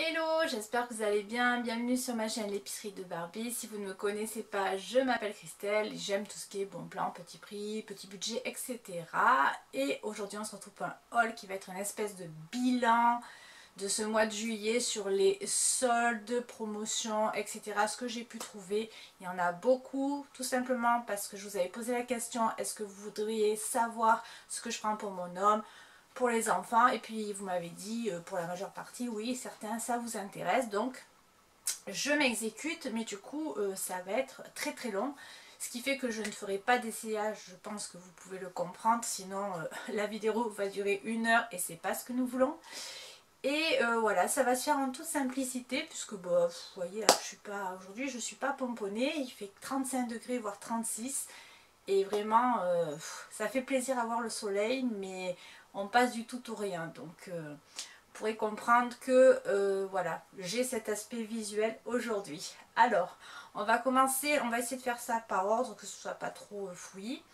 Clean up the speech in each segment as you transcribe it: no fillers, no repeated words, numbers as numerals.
Hello, j'espère que vous allez bien. Bienvenue sur ma chaîne l'épicerie de Barbie. Si vous ne me connaissez pas, je m'appelle Christelle. J'aime tout ce qui est bon plan, petit prix, petit budget, etc. Et aujourd'hui on se retrouve pour un haul qui va être une espèce de bilan de ce mois de juillet sur les soldes, promotions, etc. Ce que j'ai pu trouver. Il y en a beaucoup, tout simplement parce que je vous avais posé la question, est-ce que vous voudriez savoir ce que je prends pour mon homme, pour les enfants, et puis vous m'avez dit pour la majeure partie oui, certains ça vous intéresse, donc je m'exécute, mais du coup ça va être très très long, ce qui fait que je ne ferai pas d'essayage, je pense que vous pouvez le comprendre, sinon la vidéo va durer 1 heure et c'est pas ce que nous voulons. Et voilà, ça va se faire en toute simplicité, puisque bah, vous voyez, là, aujourd'hui je suis pas pomponnée, il fait 35 degrés voire 36. Et vraiment, ça fait plaisir à voir le soleil, mais on passe du tout au rien. Donc, vous pourrez comprendre que, voilà, j'ai cet aspect visuel aujourd'hui. Alors, on va commencer, on va essayer de faire ça par ordre, que ce soit pas trop fouillis.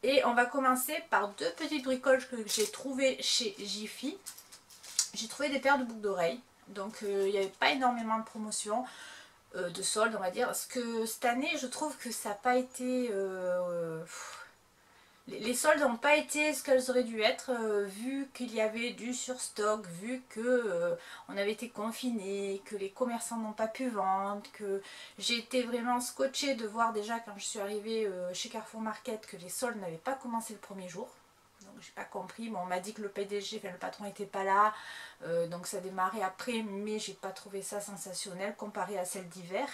Et on va commencer par deux petites bricoles que j'ai trouvées chez Jiffy. J'ai trouvé des paires de boucles d'oreilles. Donc, il n'y avait pas énormément de promotions. De soldes on va dire, parce que cette année je trouve que ça n'a pas été les soldes n'ont pas été ce qu'elles auraient dû être, vu qu'il y avait du surstock, vu que on avait été confinés, que les commerçants n'ont pas pu vendre, que j'ai été vraiment scotchée de voir déjà quand je suis arrivée chez Carrefour Market que les soldes n'avaient pas commencé le premier jour. Donc j'ai pas compris, bon, on m'a dit que le PDG, enfin, le patron n'était pas là, donc ça démarrait après, mais j'ai pas trouvé ça sensationnel comparé à celle d'hiver.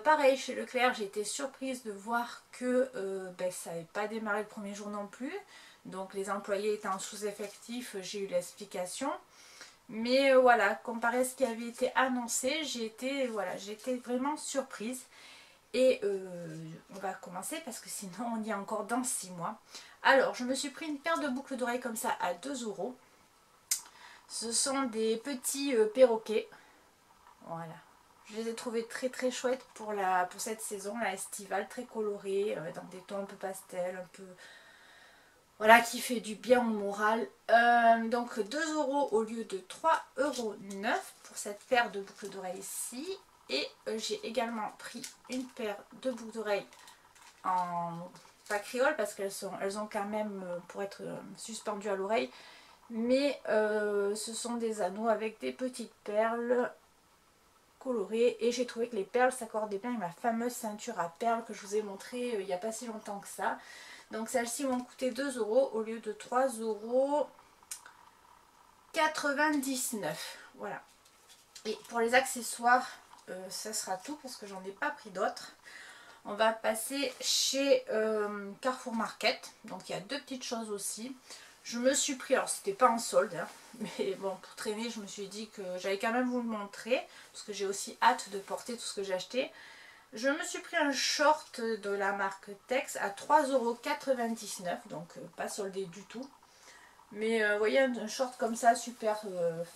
Pareil chez Leclerc, j'ai été surprise de voir que ben, ça n'avait pas démarré le premier jour non plus. Donc les employés étaient en sous-effectif, j'ai eu l'explication. Mais voilà, comparé à ce qui avait été annoncé, j'ai été vraiment surprise. Et on va commencer parce que sinon on y est encore dans 6 mois. Alors je me suis pris une paire de boucles d'oreilles comme ça à 2 euros. Ce sont des petits perroquets. Voilà. Je les ai trouvés très très chouettes pour cette saison, la estivale, très colorée, dans des tons un peu pastel, un peu... Voilà, qui fait du bien au moral. Donc 2 euros au lieu de 3,9 € pour cette paire de boucles d'oreilles ici. Et j'ai également pris une paire de boucles d'oreilles en... pas créole parce elles ont quand même, pour être suspendues à l'oreille. Mais ce sont des anneaux avec des petites perles colorées, et j'ai trouvé que les perles s'accordaient bien avec ma fameuse ceinture à perles que je vous ai montré il n'y a pas si longtemps que ça. Donc celles-ci m'ont coûté 2 euros au lieu de 3,99 €. Voilà. Et pour les accessoires, ça sera tout parce que j'en ai pas pris d'autres. On va passer chez Carrefour Market. Donc il y a deux petites choses aussi. Je me suis pris, alors c'était pas en solde, hein, mais bon, pour traîner, je me suis dit que j'allais quand même vous le montrer, parce que j'ai aussi hâte de porter tout ce que j'ai acheté. Je me suis pris un short de la marque Tex à 3,99 €, donc pas soldé du tout. Mais vous voyez, un short comme ça, super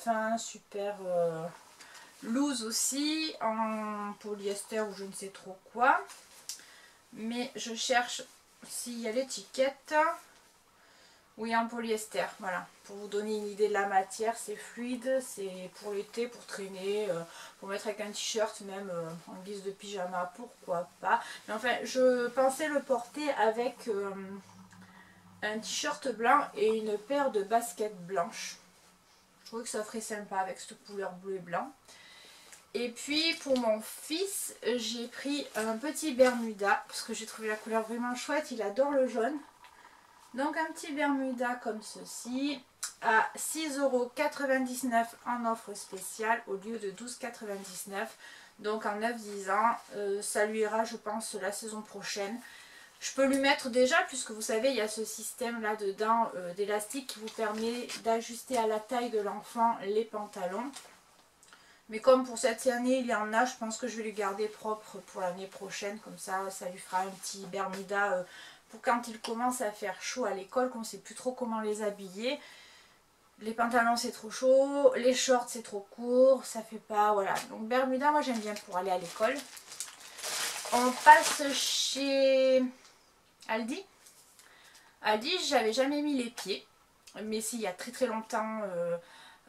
fin, super loose aussi, en polyester ou je ne sais trop quoi. Mais je cherche s'il y a l'étiquette. Oui, en polyester, voilà. Pour vous donner une idée de la matière, c'est fluide, c'est pour l'été, pour traîner, pour mettre avec un t-shirt, même en guise de pyjama, pourquoi pas. Mais enfin, je pensais le porter avec un t-shirt blanc et une paire de baskets blanches. Je trouvais que ça ferait sympa avec cette couleur bleu et blanc. Et puis pour mon fils, j'ai pris un petit Bermuda, parce que j'ai trouvé la couleur vraiment chouette, il adore le jaune. Donc un petit Bermuda comme ceci à 6,99 € en offre spéciale au lieu de 12,99 €. Donc en 9-10 ans, ça lui ira je pense la saison prochaine. Je peux lui mettre déjà, puisque vous savez il y a ce système là dedans d'élastique qui vous permet d'ajuster à la taille de l'enfant les pantalons. Mais comme pour cette année il y en a, je pense que je vais lui garder propre pour l'année prochaine. Comme ça, ça lui fera un petit Bermuda pour quand il commence à faire chaud à l'école, qu'on ne sait plus trop comment les habiller. Les pantalons c'est trop chaud, les shorts c'est trop court, ça fait pas, voilà. Donc Bermuda, moi j'aime bien pour aller à l'école. On passe chez Aldi. Aldi, j'avais jamais mis les pieds, mais si, il y a très très longtemps,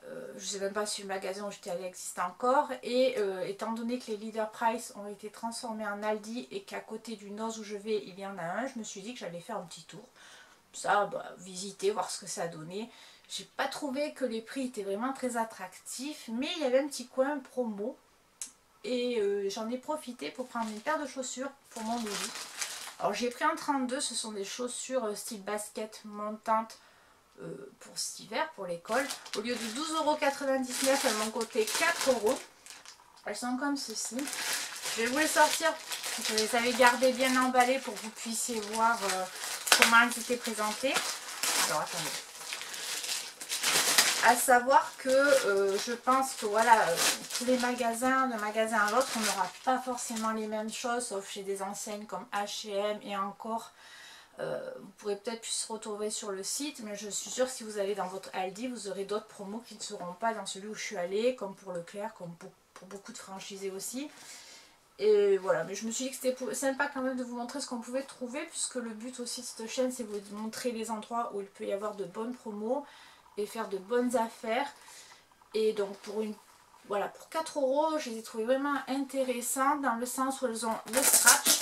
Je ne sais même pas si le magasin où j'étais allée existe encore. Et étant donné que les Leader Price ont été transformés en Aldi et qu'à côté du Nose où je vais, il y en a un, je me suis dit que j'allais faire un petit tour. Ça, bah, visiter, voir ce que ça donnait. J'ai pas trouvé que les prix étaient vraiment très attractifs, mais il y avait un petit coin promo. Et j'en ai profité pour prendre une paire de chaussures pour mon bébé. Alors j'ai pris un 32, ce sont des chaussures style basket montante pour cet hiver, pour l'école. Au lieu de 12,99 €, elles m'ont coûté 4 €. Elles sont comme ceci. Je vais vous les sortir. Je les avais gardées bien emballées pour que vous puissiez voir comment elles étaient présentées. Alors attendez. À savoir que je pense que voilà, tous les magasins, d'un magasin à l'autre, on n'aura pas forcément les mêmes choses, sauf chez des enseignes comme H&M et encore. Vous pourrez peut-être plus se retrouver sur le site, mais je suis sûre que si vous allez dans votre Aldi, vous aurez d'autres promos qui ne seront pas dans celui où je suis allée, comme pour Leclerc, comme pour beaucoup de franchisés aussi. Et voilà, mais je me suis dit que c'était sympa quand même de vous montrer ce qu'on pouvait trouver, puisque le but aussi de cette chaîne, c'est de vous montrer les endroits où il peut y avoir de bonnes promos et faire de bonnes affaires. Et donc voilà, pour 4 €, je les ai trouvées vraiment intéressantes dans le sens où elles ont le scratch.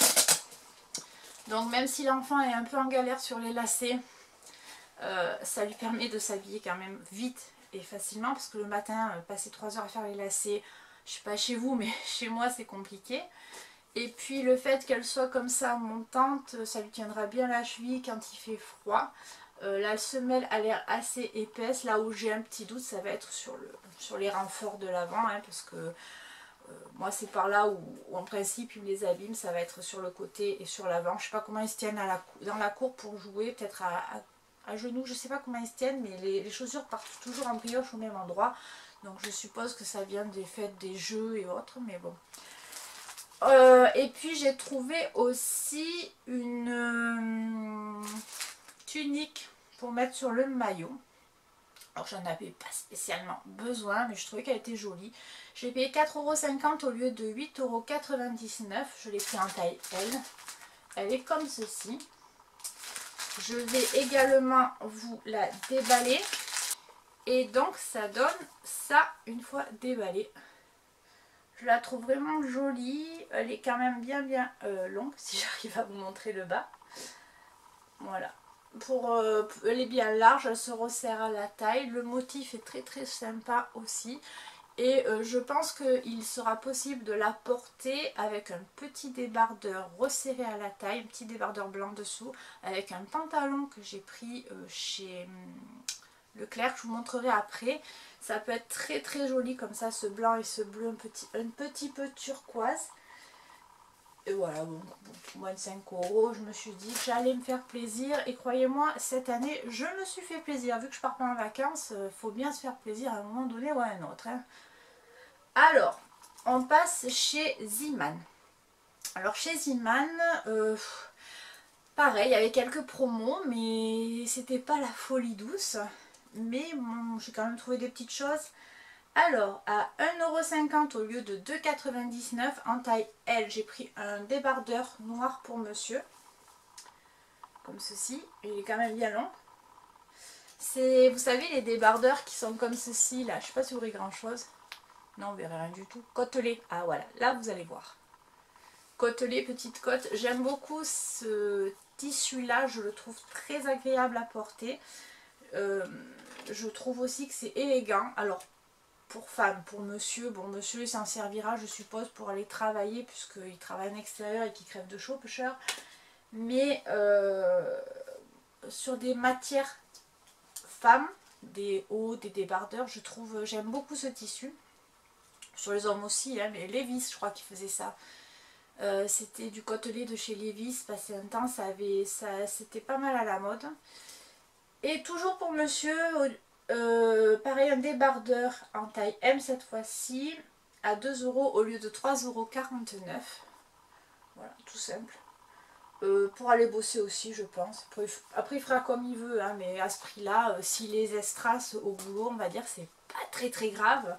Donc même si l'enfant est un peu en galère sur les lacets, ça lui permet de s'habiller quand même vite et facilement, parce que le matin, passer 3 heures à faire les lacets, je sais pas chez vous, mais chez moi c'est compliqué. Et puis le fait qu'elle soit comme ça montante, ça lui tiendra bien la cheville quand il fait froid. La semelle a l'air assez épaisse. Là où j'ai un petit doute, ça va être sur les renforts de l'avant, hein, parce que moi c'est par là où en principe ils me les abîment. Ça va être sur le côté et sur l'avant. Je sais pas comment ils se tiennent dans la cour pour jouer, peut-être à genoux, je sais pas comment ils se tiennent, mais les chaussures partent toujours en brioche au même endroit. Donc je suppose que ça vient des fêtes, des jeux et autres, mais bon. Et puis j'ai trouvé aussi une tunique pour mettre sur le maillot. Alors j'en avais pas spécialement besoin, mais je trouvais qu'elle était jolie. J'ai payé 4,50 € au lieu de 8,99 €. Je l'ai pris en taille L. Elle est comme ceci. Je vais également vous la déballer. Et donc ça donne ça une fois déballée. Je la trouve vraiment jolie. Elle est quand même bien longue, si j'arrive à vous montrer le bas. Voilà. Elle est bien large, elle se resserre à la taille. Le motif est très sympa aussi. Et je pense qu'il sera possible de la porter avec un petit débardeur resserré à la taille, un petit débardeur blanc dessous, avec un pantalon que j'ai pris chez Leclerc, que je vous montrerai après. Ça peut être très joli comme ça, ce blanc et ce bleu un petit peu turquoise. Et voilà, bon, pour moins de 5 €, je me suis dit que j'allais me faire plaisir. Et croyez-moi, cette année, je me suis fait plaisir. Vu que je pars pas en vacances, il faut bien se faire plaisir à un moment donné ou à un autre. Hein. Alors, on passe chez Zeeman. Alors chez Zeeman, pareil, il y avait quelques promos, mais c'était pas la folie douce. Mais bon, j'ai quand même trouvé des petites choses. Alors, à 1,50 € au lieu de 2,99 € en taille L, j'ai pris un débardeur noir pour monsieur. Comme ceci. Il est quand même bien long. C'est, vous savez, les débardeurs qui sont comme ceci, là. Je sais pas si vous voyez grand chose. Non, vous verrez rien du tout. Côtelé. Ah, voilà. Là, vous allez voir. Côtelé, petite côte. J'aime beaucoup ce tissu-là. Je le trouve très agréable à porter. Je trouve aussi que c'est élégant. Alors, pour femme, pour monsieur, bon monsieur il s'en servira je suppose pour aller travailler puisqu'il travaille en extérieur et qu'il crève de chaud pêcheur, mais sur des matières femmes, des hauts, des débardeurs, je trouve, j'aime beaucoup ce tissu, sur les hommes aussi, hein, mais Levi's je crois qu'il faisait ça, c'était du côtelé de chez Levi's, passé un temps c'était pas mal à la mode. Et toujours pour monsieur, pareil, un débardeur en taille M cette fois-ci, à 2 € au lieu de 3,49 €. Voilà, tout simple. Pour aller bosser aussi, je pense. Après, il fera comme il veut, hein, mais à ce prix-là, s'il les estrasse au boulot, on va dire, c'est pas très grave.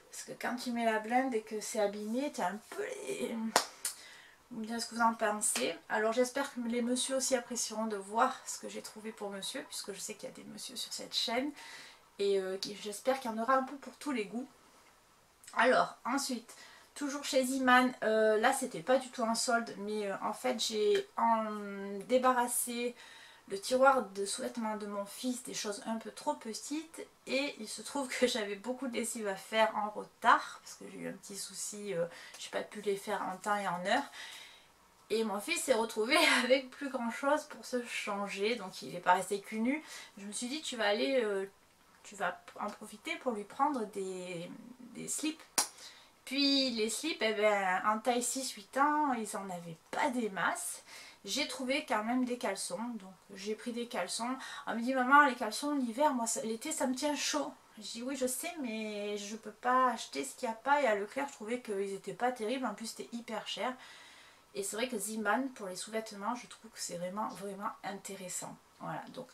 Parce que quand tu mets la blinde et que c'est abîmé, tu as un peu les... Vous me direz ce que vous en pensez. Alors j'espère que les messieurs aussi apprécieront de voir ce que j'ai trouvé pour monsieur, puisque je sais qu'il y a des messieurs sur cette chaîne. Et j'espère qu'il y en aura un peu pour tous les goûts. Alors ensuite, toujours chez Ziman, là c'était pas du tout un solde, mais en fait j'ai débarrassé le tiroir de sous-vêtements de mon fils des choses un peu trop petites, et il se trouve que j'avais beaucoup de lessive à faire en retard parce que j'ai eu un petit souci, j'ai pas pu les faire en temps et en heure, et mon fils s'est retrouvé avec plus grand chose pour se changer, donc il n'est pas resté cul nu. Je me suis dit tu vas en profiter pour lui prendre des slips. Puis les slips, eh ben, en taille 6-8 ans, ils en avaient pas des masses. J'ai trouvé quand même des caleçons, donc j'ai pris des caleçons. Elle me dit maman, les caleçons l'hiver, moi l'été ça me tient chaud. Je dis oui je sais, mais je peux pas acheter ce qu'il n'y a pas, et à Leclerc je trouvais qu'ils étaient pas terribles, en plus c'était hyper cher. Et c'est vrai que Ziman pour les sous-vêtements, je trouve que c'est vraiment intéressant. Voilà, donc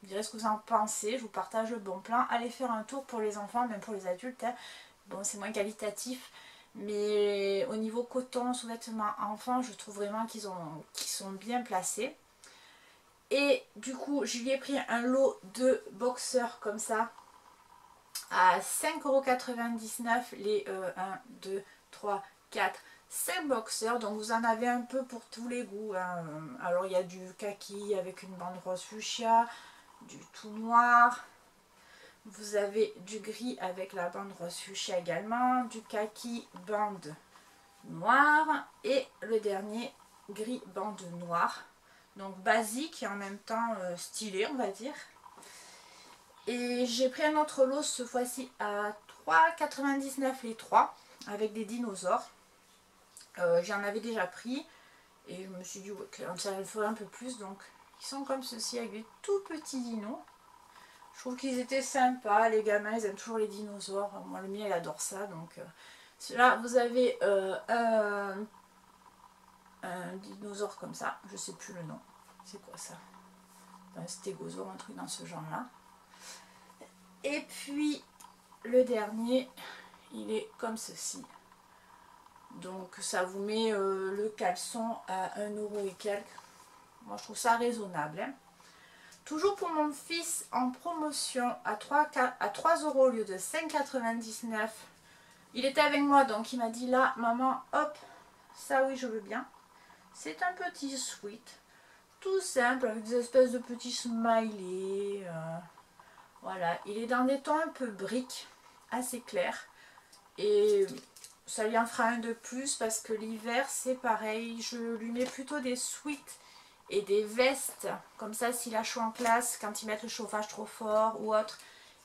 vous direz ce que vous en pensez, je vous partage le bon plan. Allez faire un tour pour les enfants, même pour les adultes, hein. Bon, c'est moins qualitatif, mais au niveau coton, sous-vêtements enfants, je trouve vraiment qu'ils sont bien placés. Et du coup, je lui ai pris un lot de boxers comme ça à 5,99 € les 1, 2, 3, 4, 5 boxers. Donc vous en avez un peu pour tous les goûts, hein. Alors il y a du kaki avec une bande rose fuchsia, du tout noir. Vous avez du gris avec la bande rose fuchsia également, du kaki bande noire et le dernier gris bande noire. Donc basique et en même temps stylé, on va dire. Et j'ai pris un autre lot ce fois-ci à 3,99 € les 3 avec des dinosaures. J'en avais déjà pris et je me suis dit ouais, ça le ferait un peu plus. Donc ils sont comme ceci avec des tout petits dinos. Je trouve qu'ils étaient sympas, les gamins ils aiment toujours les dinosaures, moi le mien il adore ça, donc là vous avez un dinosaure comme ça, je sais plus le nom, c'est quoi ça, un stégosaure, un truc dans ce genre là. Et puis le dernier il est comme ceci, donc ça vous met le caleçon à 1 € et quelques. Moi je trouve ça raisonnable, hein. Toujours pour mon fils en promotion à 3 € au lieu de 5,99 €. Il était avec moi donc il m'a dit là maman hop ça oui je veux bien. C'est un petit sweat tout simple avec des espèces de petits smileys. Voilà, il est dans des tons un peu briques, assez clairs. Et ça lui en fera un de plus parce que l'hiver c'est pareil, je lui mets plutôt des sweats et des vestes, comme ça s'il a chaud en classe, quand ils mettent le chauffage trop fort ou autre,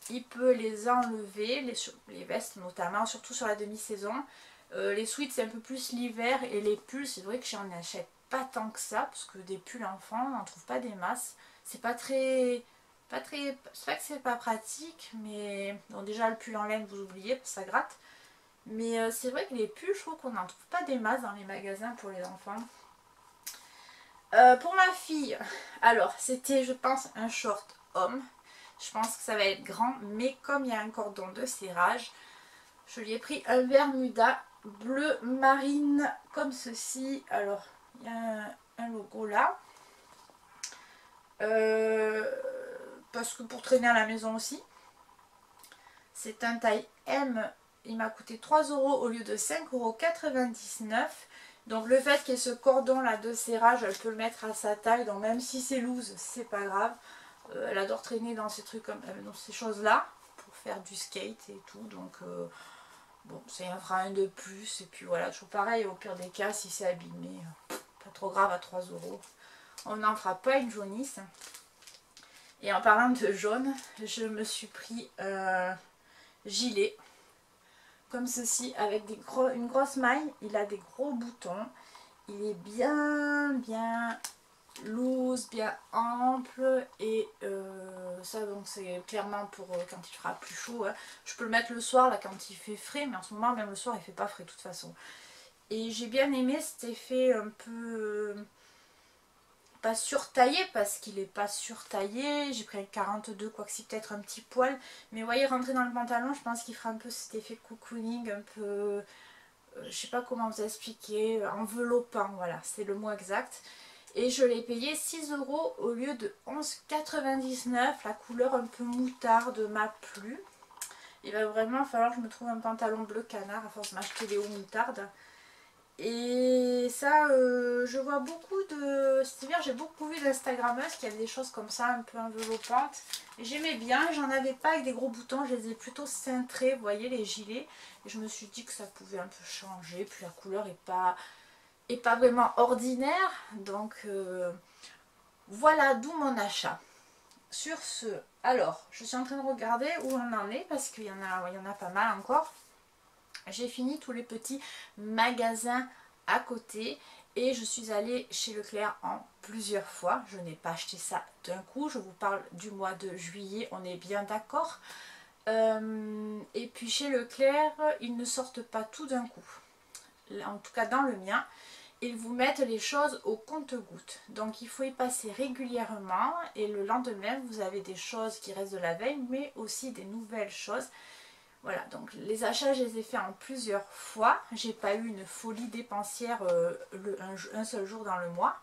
il peut les enlever, les vestes notamment, surtout sur la demi-saison. Les sweats c'est un peu plus l'hiver, et les pulls c'est vrai que j'en achète pas tant que ça, parce que des pulls enfants on n'en trouve pas des masses, c'est pas très, c'est pas que c'est pas pratique, mais bon déjà le pull en laine vous oubliez, ça gratte, mais c'est vrai que les pulls je trouve qu'on n'en trouve pas des masses dans les magasins pour les enfants. Pour ma fille, alors c'était je pense un short homme, je pense que ça va être grand, mais comme il y a un cordon de serrage, je lui ai pris un Bermuda bleu marine comme ceci. Alors il y a un logo là, parce que pour traîner à la maison aussi. C'est un taille M, il m'a coûté 3 € au lieu de 5,99 €. Donc le fait qu'il y ait ce cordon là de serrage, elle peut le mettre à sa taille, donc même si c'est loose, c'est pas grave. Elle adore traîner dans ces trucs comme dans ces choses là, pour faire du skate et tout, donc bon, ça en fera un de plus, et puis voilà, toujours pareil, au pire des cas, si c'est abîmé, pas trop grave à 3 €. On n'en fera pas une jaunisse. Et en parlant de jaune, je me suis pris gilet comme ceci avec une grosse maille, il a des gros boutons, il est bien loose, bien ample, et ça donc c'est clairement pour quand il fera plus chaud, hein. Je peux le mettre le soir là quand il fait frais, mais en ce moment même le soir il fait pas frais de toute façon. Et j'ai bien aimé cet effet un peu pas surtaillé, parce qu'il n'est pas surtaillé, j'ai pris un 42, quoique si peut-être un petit poil, mais vous voyez rentrer dans le pantalon, je pense qu'il fera un peu cet effet cocooning, un peu, je sais pas comment vous expliquer, enveloppant, voilà, c'est le mot exact. Et je l'ai payé 6 € au lieu de 11,99 €. La couleur un peu moutarde m'a plu. Il va vraiment falloir que je me trouve un pantalon bleu canard à force de m'acheter des hauts moutardes. Et ça, je vois beaucoup de... C'est-à-dire, j'ai beaucoup vu d'Instagrammeuses qui avaient des choses comme ça, un peu enveloppantes. Et j'aimais bien, j'en avais pas avec des gros boutons, je les ai plutôt cintrés, vous voyez, les gilets. Et je me suis dit que ça pouvait un peu changer, puis la couleur est pas vraiment ordinaire. Donc, voilà, d'où mon achat. Sur ce, alors, je suis en train de regarder où on en est, parce qu'il y en a pas mal encore. J'ai fini tous les petits magasins à côté et je suis allée chez Leclerc en plusieurs fois. Je n'ai pas acheté ça d'un coup, je vous parle du mois de juillet, on est bien d'accord. Et puis chez Leclerc, ils ne sortent pas tout d'un coup. En tout cas dans le mien, ils vous mettent les choses au compte-gouttes. Donc il faut y passer régulièrement et le lendemain, vous avez des choses qui restent de la veille, mais aussi des nouvelles choses. Voilà, donc les achats, je les ai faits en plusieurs fois. J'ai pas eu une folie dépensière un seul jour dans le mois.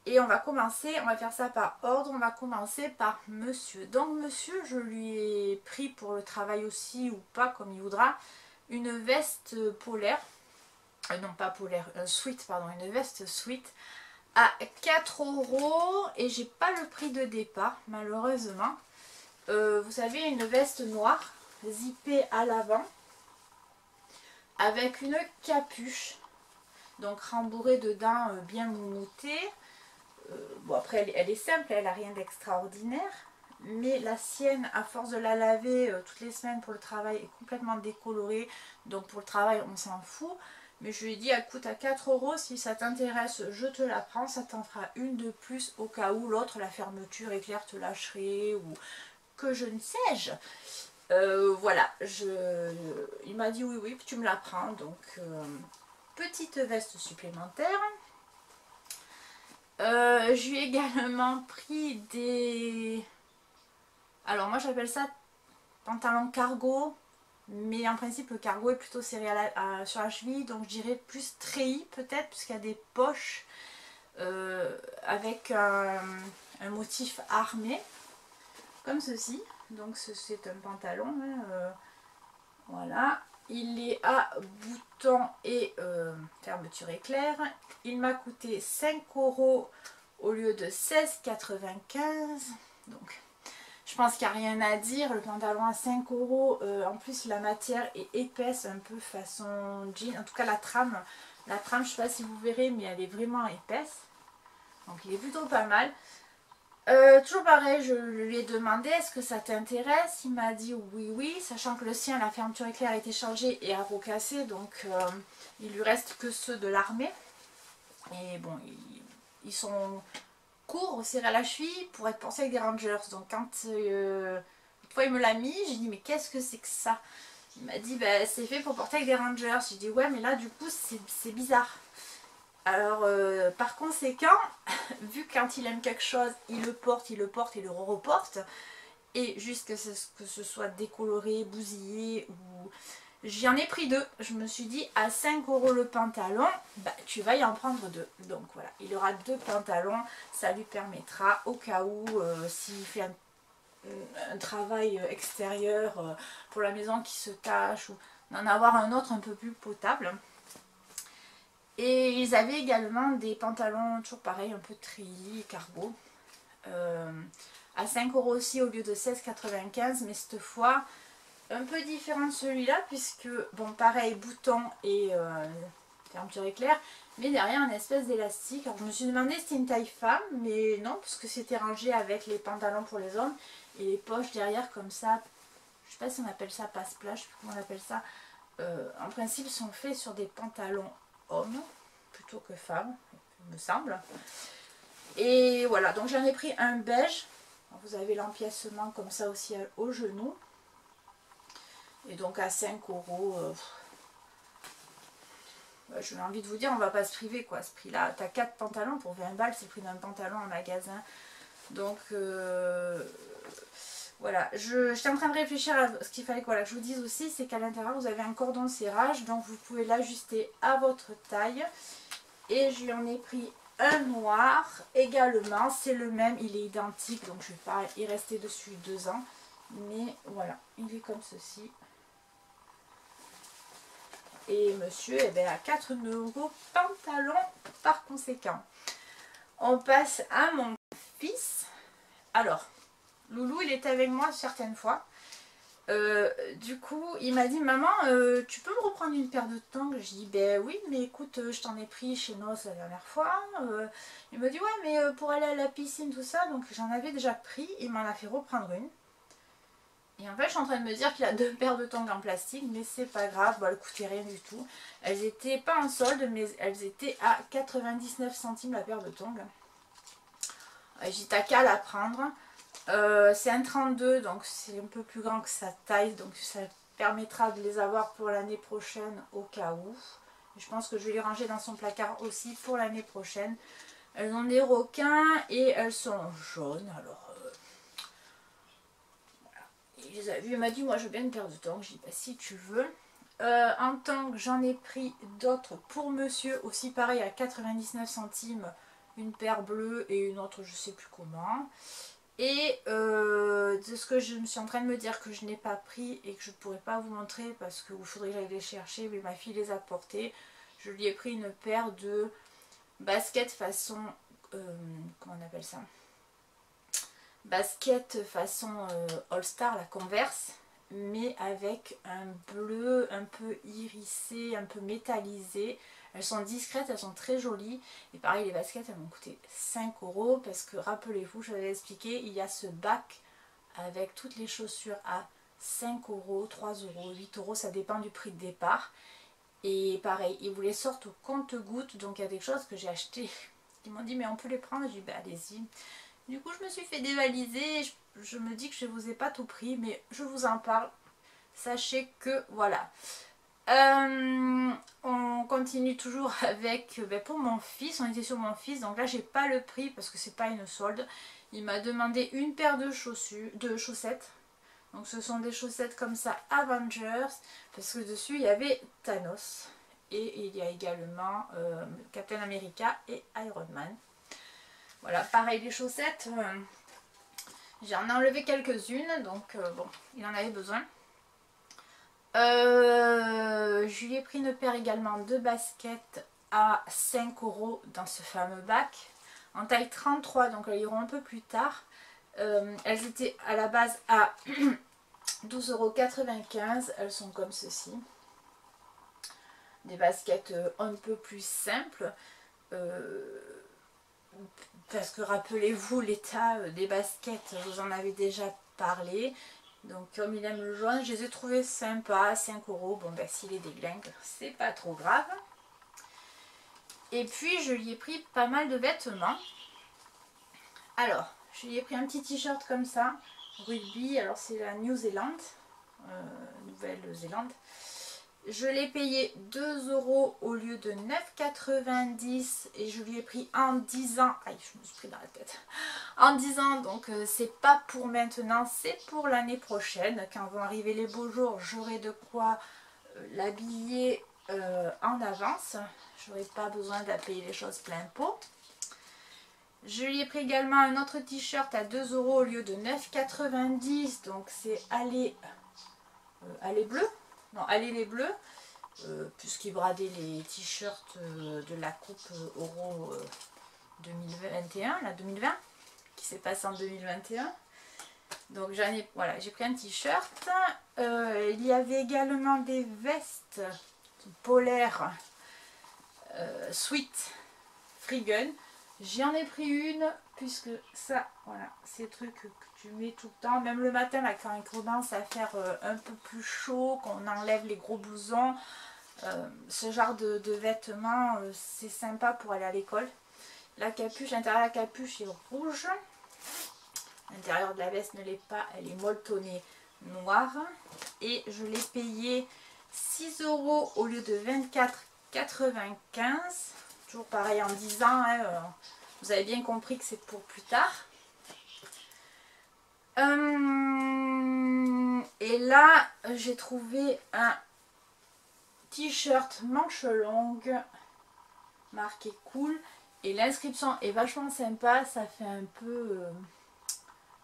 Et on va commencer, on va faire ça par ordre. On va commencer par monsieur. Donc monsieur, je lui ai pris pour le travail aussi, ou pas comme il voudra, une veste polaire. Non, pas polaire, un sweat, pardon, une veste sweat à 4 € et j'ai pas le prix de départ, malheureusement. Vous savez, une veste noire zippée à l'avant avec une capuche, donc rembourrée dedans, bien moumoutée. Bon, après elle est simple, elle n'a rien d'extraordinaire, mais la sienne, à force de la laver toutes les semaines pour le travail, est complètement décolorée. Donc pour le travail on s'en fout, mais je lui ai dit elle coûte à 4 €, si ça t'intéresse je te la prends, ça t'en fera une de plus au cas où l'autre, la fermeture éclair, te lâcherait ou que je ne sais-je. Voilà, il m'a dit oui, oui, tu me la prends. Donc, petite veste supplémentaire. Je lui ai également pris des... Alors, moi j'appelle ça pantalon cargo. Mais en principe, le cargo est plutôt serré sur la cheville. Donc, je dirais plus treillis peut-être, puisqu'il y a des poches avec un motif armé. Comme ceci. Donc c'est un pantalon, hein, voilà, il est à boutons et fermeture éclair. Il m'a coûté 5 € au lieu de 16,95 €. Donc je pense qu'il n'y a rien à dire, le pantalon à 5 €, en plus la matière est épaisse, un peu façon jean, en tout cas la trame je ne sais pas si vous verrez, mais elle est vraiment épaisse, donc il est plutôt pas mal. Toujours pareil, je lui ai demandé est-ce que ça t'intéresse, il m'a dit oui oui, sachant que le sien, la fermeture éclair a été changée et a recassé, donc il lui reste que ceux de l'armée. Et bon, ils sont courts, serrés à la cheville pour être portés avec des Rangers. Donc quand une fois il me l'a mis, j'ai dit mais qu'est-ce que c'est que ça? Il m'a dit bah, c'est fait pour porter avec des Rangers. J'ai dit ouais mais là du coup c'est bizarre. Alors par conséquent, vu que quand il aime quelque chose, il le porte et le reporte, et juste que ce soit décoloré, bousillé, ou... J'en ai pris deux. Je me suis dit à 5 € le pantalon, bah tu vas y en prendre deux. Donc voilà, il aura deux pantalons, ça lui permettra au cas où s'il fait un travail extérieur pour la maison qui se cache, ou d'en avoir un autre un peu plus potable. Et ils avaient également des pantalons, toujours pareil, un peu treillis, cargo, à 5 € aussi au lieu de 16,95 €, mais cette fois un peu différent de celui-là, puisque, bon, pareil, bouton et fermeture éclair, mais derrière un espèce d'élastique. Alors je me suis demandé si c'était une taille femme, mais non, parce que c'était rangé avec les pantalons pour les hommes, et les poches derrière comme ça, je sais pas si on appelle ça passe-plat, je sais plus comment on appelle ça, en principe sont faits sur des pantalons hommes plutôt que femmes, il me semble. Et voilà, donc j'en ai pris un beige. Vous avez l'empiècement comme ça aussi au genou. Et donc à 5 €, j'ai envie de vous dire, on va pas se priver quoi, à ce prix là. T'as 4 pantalons pour 20 balles, c'est le prix d'un pantalon en magasin. Donc voilà, j'étais en train de réfléchir à ce qu'il fallait que je vous dise aussi, c'est qu'à l'intérieur vous avez un cordon de serrage, donc vous pouvez l'ajuster à votre taille. Et je lui en ai pris un noir également, c'est le même, il est identique, donc je ne vais pas y rester dessus 2 ans. Mais voilà, il est comme ceci. Et monsieur eh bien, a 4 € pantalon par conséquent. On passe à mon fils. Alors, Loulou, il était avec moi certaines fois. Du coup, il m'a dit, maman, tu peux me reprendre une paire de tongs? Je dis, ben oui, mais écoute, je t'en ai pris chez Nos la dernière fois. Il me dit, ouais, mais pour aller à la piscine, tout ça, donc j'en avais déjà pris. Il m'en a fait reprendre une. Et en fait, je suis en train de me dire qu'il a 2 paires de tongs en plastique, mais c'est pas grave, bon, elles coûtaient rien du tout. Elles étaient pas en solde, mais elles étaient à 99 centimes la paire de tongs. J'ai dit, t'as qu'à la prendre. C'est un 32, donc c'est un peu plus grand que sa taille, donc ça permettra de les avoir pour l'année prochaine au cas où. Je pense que je vais les ranger dans son placard aussi pour l'année prochaine. Elles ont des requins et elles sont jaunes, alors... Il les a vus, il m'a dit, moi je veux bien une paire de tongs. J'ai dit, bah, si tu veux. En tongs, j'en ai pris d'autres pour monsieur, aussi pareil à 99 centimes. Une paire bleue et une autre, je sais plus comment. Et de ce que je me suis en train de me dire que je n'ai pas pris et que je ne pourrais pas vous montrer parce qu'il faudrait que j'aille les chercher, mais ma fille les a portés. Je lui ai pris une paire de baskets façon... comment on appelle ça? Basket façon All-Star, la Converse, mais avec un bleu un peu irisé, un peu métallisé. Elles sont discrètes, elles sont très jolies. Et pareil, les baskets, elles m'ont coûté 5 € parce que, rappelez-vous, je vous avais expliqué, il y a ce bac avec toutes les chaussures à 5 €, 3 €, 8 €, ça dépend du prix de départ. Et pareil, ils vous les sortent au compte-gouttes, donc il y a des choses que j'ai achetées. Ils m'ont dit, mais on peut les prendre? J'ai dit, bah allez-y. Du coup, je me suis fait dévaliser. Je me dis que je ne vous ai pas tout pris, mais je vous en parle. Sachez que voilà. On continue toujours avec, pour mon fils. On était sur mon fils, donc là, j'ai pas le prix parce que c'est pas une solde. Il m'a demandé une paire de chaussettes. Donc, ce sont des chaussettes comme ça, Avengers, parce que dessus, il y avait Thanos. Et il y a également Captain America et Iron Man. Voilà, pareil les chaussettes, j'en ai enlevé quelques-unes, donc bon, il en avait besoin. Je lui ai pris une paire également de baskets à 5 € dans ce fameux bac, en taille 33, donc elles iront un peu plus tard. Elles étaient à la base à 12,95 €, elles sont comme ceci. Des baskets un peu plus simples. Parce que rappelez-vous, l'état des baskets, je vous en avais déjà parlé. Donc comme il aime le jaune, je les ai trouvés sympas, 5 €. Bon ben s'il est déglingue, c'est pas trop grave. Et puis je lui ai pris pas mal de vêtements. Alors, je lui ai pris un petit t-shirt comme ça, rugby, alors c'est la Nouvelle-Zélande. Je l'ai payé 2 € au lieu de 9,90 € et je lui ai pris en 10 ans. Aïe, je me suis pris dans la tête. En 10 ans, donc c'est pas pour maintenant, c'est pour l'année prochaine. Quand vont arriver les beaux jours, j'aurai de quoi l'habiller en avance. J'aurai pas besoin de payer les choses plein pot. Je lui ai pris également un autre t-shirt à 2 € au lieu de 9,90 €. Donc c'est aller bleu. Non, allez les bleus, puisqu'ils bradaient les t-shirts de la coupe Euro 2021, la 2020, qui s'est passée en 2021. Donc j'en ai, voilà, j'ai pris un t-shirt. Il y avait également des vestes polaires Sweet Free Gun. J'en ai pris une, puisque ça, voilà, c'est le truc que tu mets tout le temps. Même le matin, là, quand il commence à faire un peu plus chaud, qu'on enlève les gros blousons. Ce genre de vêtements, c'est sympa pour aller à l'école. La capuche, l'intérieur de la capuche est rouge. L'intérieur de la veste ne l'est pas, elle est molletonnée noire. Et je l'ai payé 6 € au lieu de 24,95 €. Toujours pareil en 10 ans, hein, vous avez bien compris que c'est pour plus tard. Et là, j'ai trouvé un t-shirt manche longue marqué cool. Et l'inscription est vachement sympa, ça fait un peu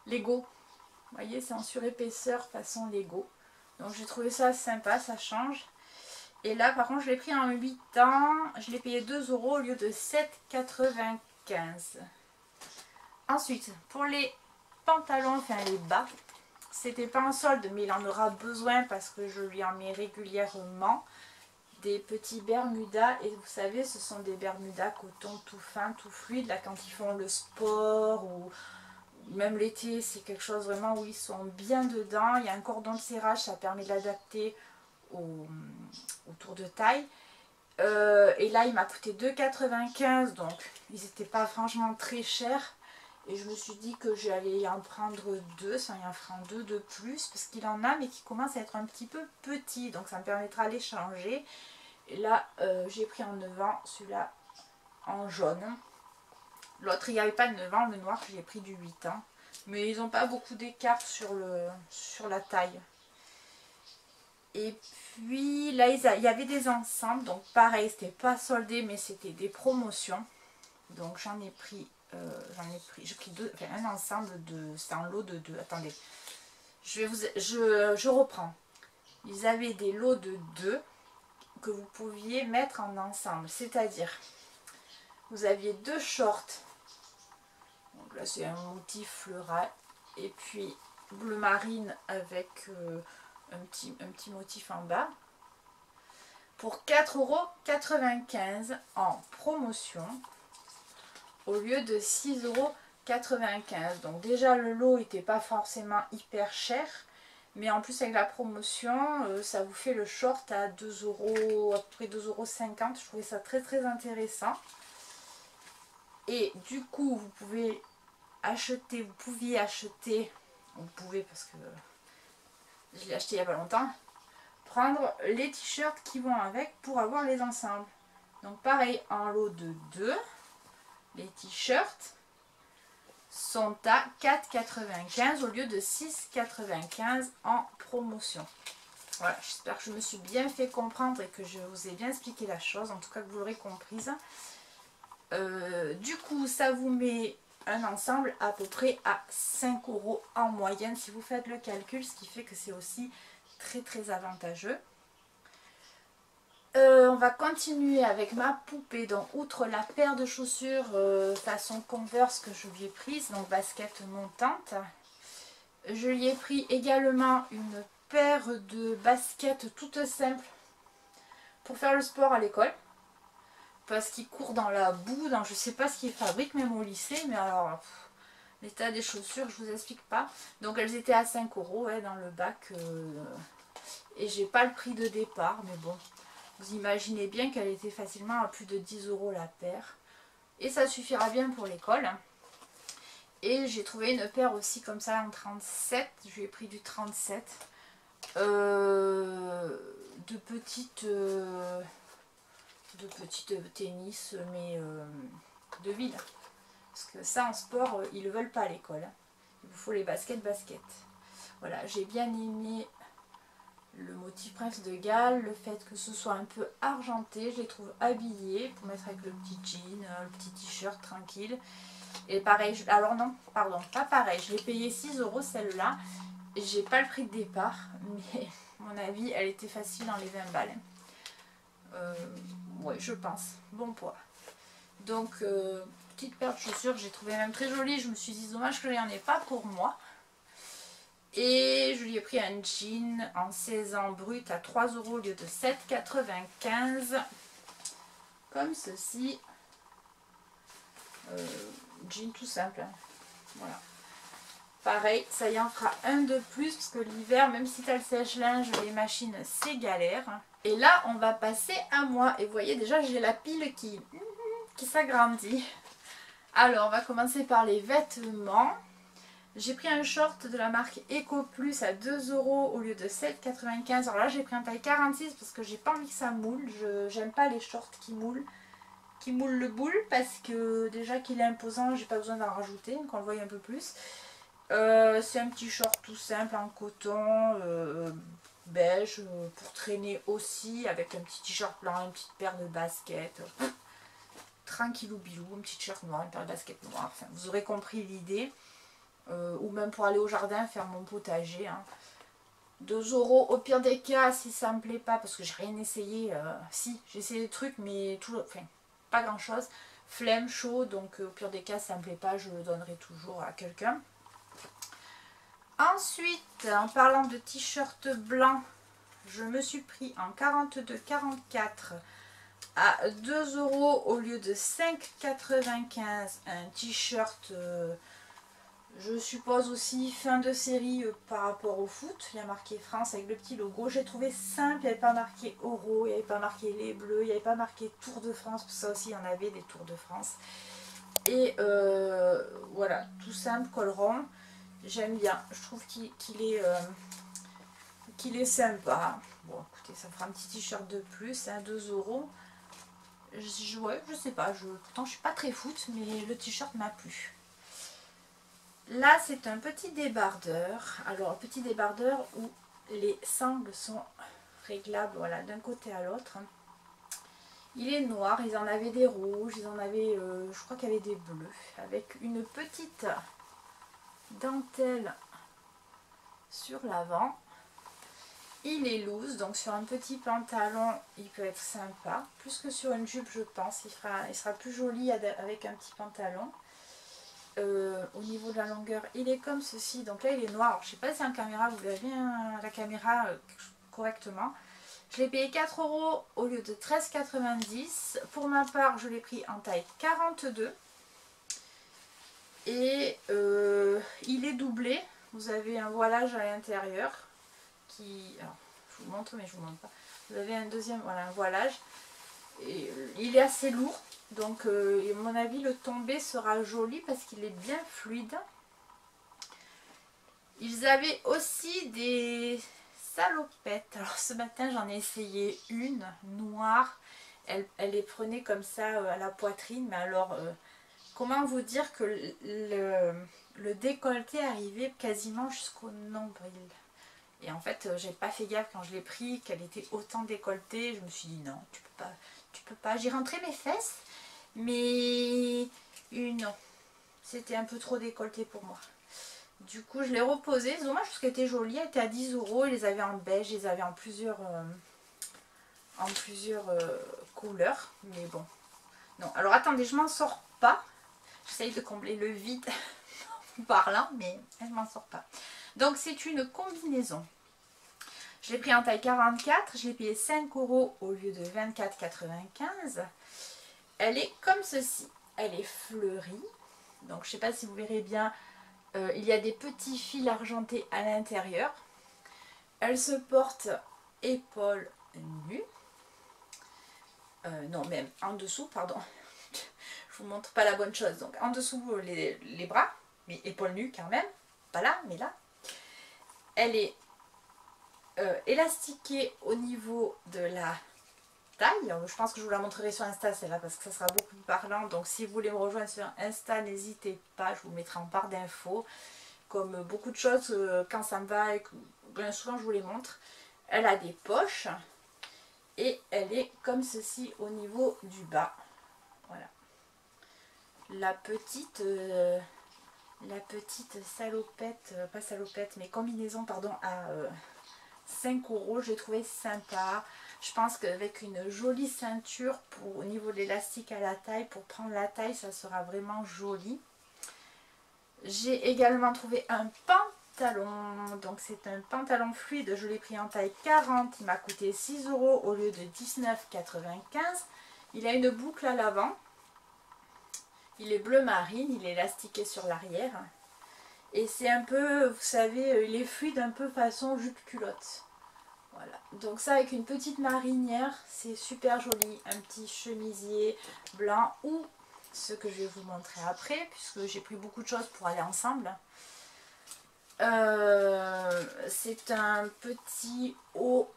Lego. Vous voyez, c'est en surépaisseur façon Lego. Donc j'ai trouvé ça sympa, ça change. Et là par contre je l'ai pris en 8 ans, je l'ai payé 2 € au lieu de 7,95 €. Ensuite, pour les pantalons, enfin les bas, c'était pas en solde mais il en aura besoin parce que je lui en mets régulièrement. Des petits Bermudas, et vous savez ce sont des Bermudas coton tout fin, tout fluide, là quand ils font le sport ou même l'été, c'est quelque chose vraiment où ils sont bien dedans. Il y a un cordon de serrage, ça permet de l'adapter au tour de taille. Et là il m'a coûté 2,95 €, donc ils n'étaient pas franchement très chers. Et je me suis dit que j'allais en prendre deux, ça y en fera deux de plus, parce qu'il en a, mais qui commencent à être un petit peu petits, donc ça me permettra de les changer. Et là, j'ai pris en 9 ans, celui-là en jaune. L'autre, il n'y avait pas de 9 ans, le noir, j'ai pris du 8 ans. Mais ils n'ont pas beaucoup d'écart sur la taille. Et puis là, il y avait des ensembles, donc pareil, c'était pas soldé, mais c'était des promotions. Donc j'en ai pris... j'ai pris deux, enfin, un ensemble de, c'est un lot de deux. Attendez, je reprends. Ils avaient des lots de 2 que vous pouviez mettre en ensemble, c'est-à-dire vous aviez 2 shorts. Donc là c'est un motif floral et puis bleu marine avec un petit motif en bas pour 4,95 € en promotion, au lieu de 6,95 €. Donc déjà le lot n'était pas forcément hyper cher, mais en plus avec la promotion, ça vous fait le short à 2 €, à peu près 2,50 €. Je trouvais ça très très intéressant. Et du coup vous pouvez acheter, vous pouvez parce que je l'ai acheté il n'y a pas longtemps, prendre les t-shirts qui vont avec pour avoir les ensembles. Donc pareil, en lot de 2. Les t-shirts sont à 4,95 € au lieu de 6,95 € en promotion. Voilà, j'espère que je me suis bien fait comprendre et que je vous ai bien expliqué la chose, en tout cas que vous l'aurez comprise. Du coup, ça vous met un ensemble à peu près à 5 € en moyenne si vous faites le calcul, ce qui fait que c'est aussi très très avantageux. On va continuer avec ma poupée. Donc outre la paire de chaussures façon Converse que je lui ai prise, donc basket montante, je lui ai pris également une paire de baskets toutes simples pour faire le sport à l'école, parce qu'il court dans la boue, dans je sais pas ce qu'il fabrique même au lycée, mais alors l'état des chaussures je vous explique pas. Donc elles étaient à 5 € ouais, dans le bac et j'ai pas le prix de départ, mais bon. Vous imaginez bien qu'elle était facilement à plus de 10 € la paire. Et ça suffira bien pour l'école. Et j'ai trouvé une paire aussi comme ça en 37. Je lui ai pris du 37. De petites tennis, mais de ville. Parce que ça en sport, ils ne le veulent pas à l'école. Il vous faut les baskets. Voilà, j'ai bien aimé le motif Prince de Galles, le fait que ce soit un peu argenté, je les trouve habillés pour mettre avec le petit jean, le petit t-shirt tranquille. Et pareil, alors non, pardon, pas pareil, je l'ai payé 6 € celle-là. J'ai pas le prix de départ, mais à mon avis, elle était facile dans les 20 balles. Ouais, je pense, bon poids. Donc, petite paire de chaussures, j'ai trouvé même très jolie. Je me suis dit, dommage que je n'en ai pas pour moi. Et je lui ai pris un jean en 16 ans brut à 3 € au lieu de 7,95 €. Comme ceci. Jean tout simple. Hein. Voilà. Pareil, ça y en fera un de plus parce que l'hiver, même si tu as le sèche-linge, les machines, c'est galère. Et là, on va passer à moi. Et vous voyez, déjà, j'ai la pile qui s'agrandit. Alors, on va commencer par les vêtements. J'ai pris un short de la marque Eco Plus à 2 € au lieu de 7,95 €. Alors là, j'ai pris un taille 46 parce que j'ai pas envie que ça moule. J'aime pas les shorts qui moulent le boule parce que déjà qu'il est imposant, j'ai pas besoin d'en rajouter, qu'on le voie un peu plus. C'est un petit short tout simple en coton, beige, pour traîner aussi avec un petit t-shirt blanc, une petite paire de baskets. tranquillou bilou, un petit t-shirt noir, une paire de baskets noires, enfin vous aurez compris l'idée. Ou même pour aller au jardin faire mon potager. Hein. 2 € au pire des cas si ça me plaît pas, parce que j'ai rien essayé. Si, j'ai essayé des trucs, mais toujours, enfin, pas grand chose. Flemme, chaud, donc au pire des cas, ça me plaît pas, je le donnerai toujours à quelqu'un. Ensuite, en parlant de t-shirt blanc, je me suis pris en 42,44 à 2 € au lieu de 5,95 un t-shirt, je suppose aussi fin de série par rapport au foot. Il y a marqué France avec le petit logo. J'ai trouvé simple, il n'y avait pas marqué Euro, il n'y avait pas marqué les Bleus, il n'y avait pas marqué Tour de France, parce que ça aussi il y en avait des Tours de France. Et voilà, tout simple, col rond. J'aime bien, je trouve qu'il est sympa. Bon écoutez, ça fera un petit t-shirt de plus, hein, 2 €. Ouais, je sais pas, pourtant je suis pas très foot, mais le t-shirt m'a plu. Là c'est un petit débardeur, alors un petit débardeur où les sangles sont réglables, voilà, d'un côté à l'autre. Il est noir, ils en avaient des rouges, ils en avaient, je crois qu'il y avait des bleus, avec une petite dentelle sur l'avant. Il est loose, donc sur un petit pantalon il peut être sympa, plus que sur une jupe je pense, il sera plus joli avec un petit pantalon. Au niveau de la longueur il est comme ceci, donc là il est noir. Alors, je sais pas si en caméra vous avez la caméra correctement. Je l'ai payé 4 € au lieu de 13,90. Pour ma part je l'ai pris en taille 42 et il est doublé. Vous avez un voilage à l'intérieur qui, alors je vous montre mais je vous montre pas, vous avez un deuxième, voilà, un voilage et il est assez lourd. Donc à mon avis le tombé sera joli parce qu'il est bien fluide. Ils avaient aussi des salopettes. Alors ce matin j'en ai essayé une noire. Elle les prenait comme ça à la poitrine. Mais alors comment vous dire que le décolleté arrivait quasiment jusqu'au nombril. Et en fait j'ai pas fait gaffe quand je l'ai pris qu'elle était autant décolletée. Je me suis dit non, tu peux pas. J'ai rentré mes fesses. Mais non, c'était un peu trop décolleté pour moi. Du coup, je l'ai reposée. C'est dommage parce qu'elle était jolie. Elle était à 10 €. Ils les avaient en beige, ils les avaient en plusieurs couleurs. Mais bon. Non, alors attendez, je m'en sors pas. J'essaye de combler le vide en parlant, mais elle m'en sort pas. Donc, c'est une combinaison. Je l'ai pris en taille 44. Je l'ai payé 5 € au lieu de 24,95 €. Elle est comme ceci, elle est fleurie, donc je ne sais pas si vous verrez bien, il y a des petits fils argentés à l'intérieur. Elle se porte épaules nues, non même en dessous, pardon, je vous montre pas la bonne chose, donc en dessous les bras, mais épaules nues quand même, pas là, mais là. Elle est élastiquée au niveau de la taille. Je pense que je vous la montrerai sur Insta celle-là parce que ça sera beaucoup plus parlant. Donc si vous voulez me rejoindre sur Insta, n'hésitez pas, je vous mettrai en barre d'infos. Comme beaucoup de choses, quand ça me va, et que, bien souvent je vous les montre. Elle a des poches et elle est comme ceci au niveau du bas. Voilà. La petite salopette, pas salopette, mais combinaison, pardon, à 5 €, j'ai trouvé sympa. Je pense qu'avec une jolie ceinture au niveau de l'élastique à la taille, pour prendre la taille, ça sera vraiment joli. J'ai également trouvé un pantalon. Donc c'est un pantalon fluide, je l'ai pris en taille 40. Il m'a coûté 6 € au lieu de 19,95 €. Il a une boucle à l'avant. Il est bleu marine, il est élastiqué sur l'arrière. Et c'est un peu, vous savez, il est fluide un peu façon jupe culotte. Voilà, donc ça avec une petite marinière, c'est super joli. Un petit chemisier blanc ou ce que je vais vous montrer après, puisque j'ai pris beaucoup de choses pour aller ensemble. C'est un petit haut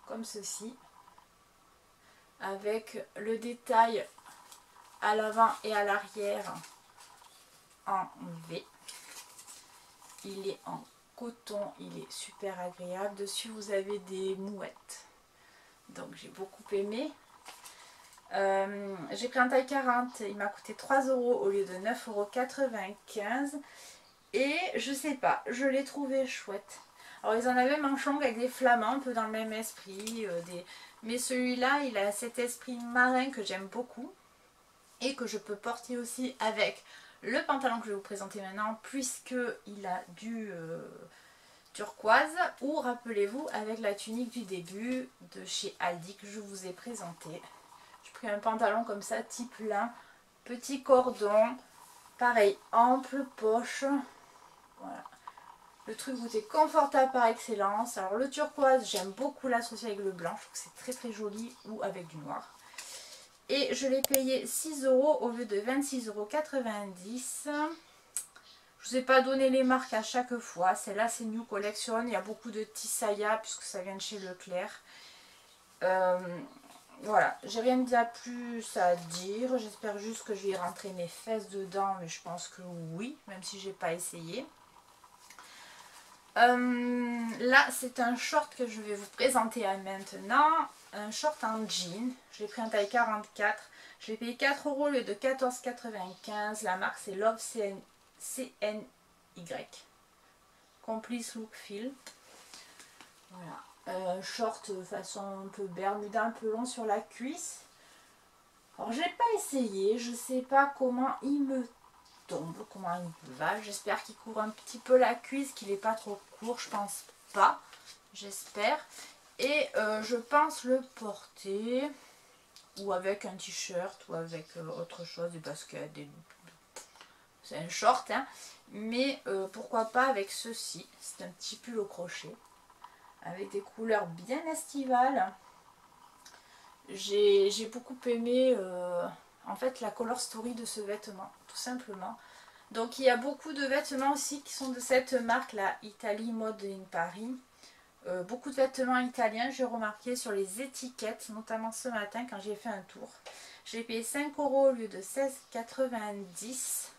comme ceci, avec le détail à l'avant et à l'arrière en V. Il est en coton, il est super agréable. Dessus vous avez des mouettes, donc j'ai beaucoup aimé. J'ai pris un taille 40, il m'a coûté 3 € au lieu de 9,95 €. Et je sais pas, je l'ai trouvé chouette. Alors ils en avaient manche longue avec des flamants, un peu dans le même esprit. Mais celui-là, il a cet esprit marin que j'aime beaucoup. Et que je peux porter aussi avec le pantalon que je vais vous présenter maintenant, puisqu'il a du turquoise. Ou rappelez-vous, avec la tunique du début de chez Aldi que je vous ai présenté. J'ai pris un pantalon comme ça, type lin, petit cordon, pareil, ample poche. Voilà. Le truc vous est confortable par excellence. Alors le turquoise, j'aime beaucoup l'associer avec le blanc. Je trouve que c'est très très joli, ou avec du noir. Et je l'ai payé 6 € au lieu de 26,90 €. Je ne vous ai pas donné les marques à chaque fois. Celle-là, c'est New Collection. Il y a beaucoup de Tissaya puisque ça vient de chez Leclerc. Voilà, j'ai rien de plus à dire. J'espère juste que je vais rentrer mes fesses dedans, mais je pense que oui, même si j'ai pas essayé. Là, c'est un short que je vais vous présenter maintenant. Un short en jean. J'ai pris un taille 44. Je l'ai payé 4 € au lieu de 14,95 €. La marque, c'est Love CNY. Complice Look Feel. Voilà. Short façon un peu bermuda, un peu long sur la cuisse. Alors, j'ai pas essayé. Je sais pas comment il me tombe, comment il va. J'espère qu'il couvre un petit peu la cuisse, qu'il n'est pas trop court. Je pense pas. J'espère. Et je pense le porter ou avec un t-shirt ou avec autre chose, des baskets, c'est un short, hein. Mais pourquoi pas avec ceci. C'est un petit pull au crochet avec des couleurs bien estivales. J'ai beaucoup aimé en fait la color story de ce vêtement, tout simplement. Donc il y a beaucoup de vêtements aussi qui sont de cette marque là, Italie Mode in Paris. Beaucoup de vêtements italiens, j'ai remarqué sur les étiquettes, notamment ce matin quand j'ai fait un tour. J'ai payé 5 € au lieu de 16,90 €.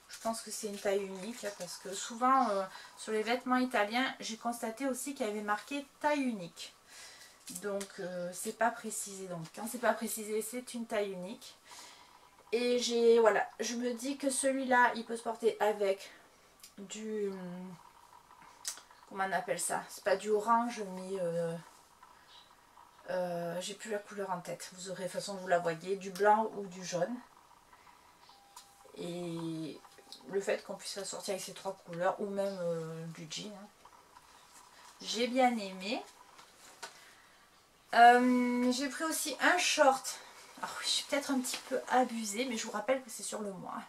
Je pense que c'est une taille unique, parce que souvent sur les vêtements italiens, j'ai constaté aussi qu'il y avait marqué taille unique. Donc c'est pas précisé. Donc quand c'est pas précisé, c'est une taille unique. Et voilà, je me dis que celui-là, il peut se porter avec du... Comment on appelle ça? C'est pas du orange, mais j'ai plus la couleur en tête. Vous aurez, de toute façon, vous la voyez, du blanc ou du jaune. Et le fait qu'on puisse la sortir avec ces trois couleurs, ou même du jean, hein. J'ai bien aimé. J'ai pris aussi un short. Alors oui, je suis peut-être un petit peu abusée, mais je vous rappelle que c'est sur le mois.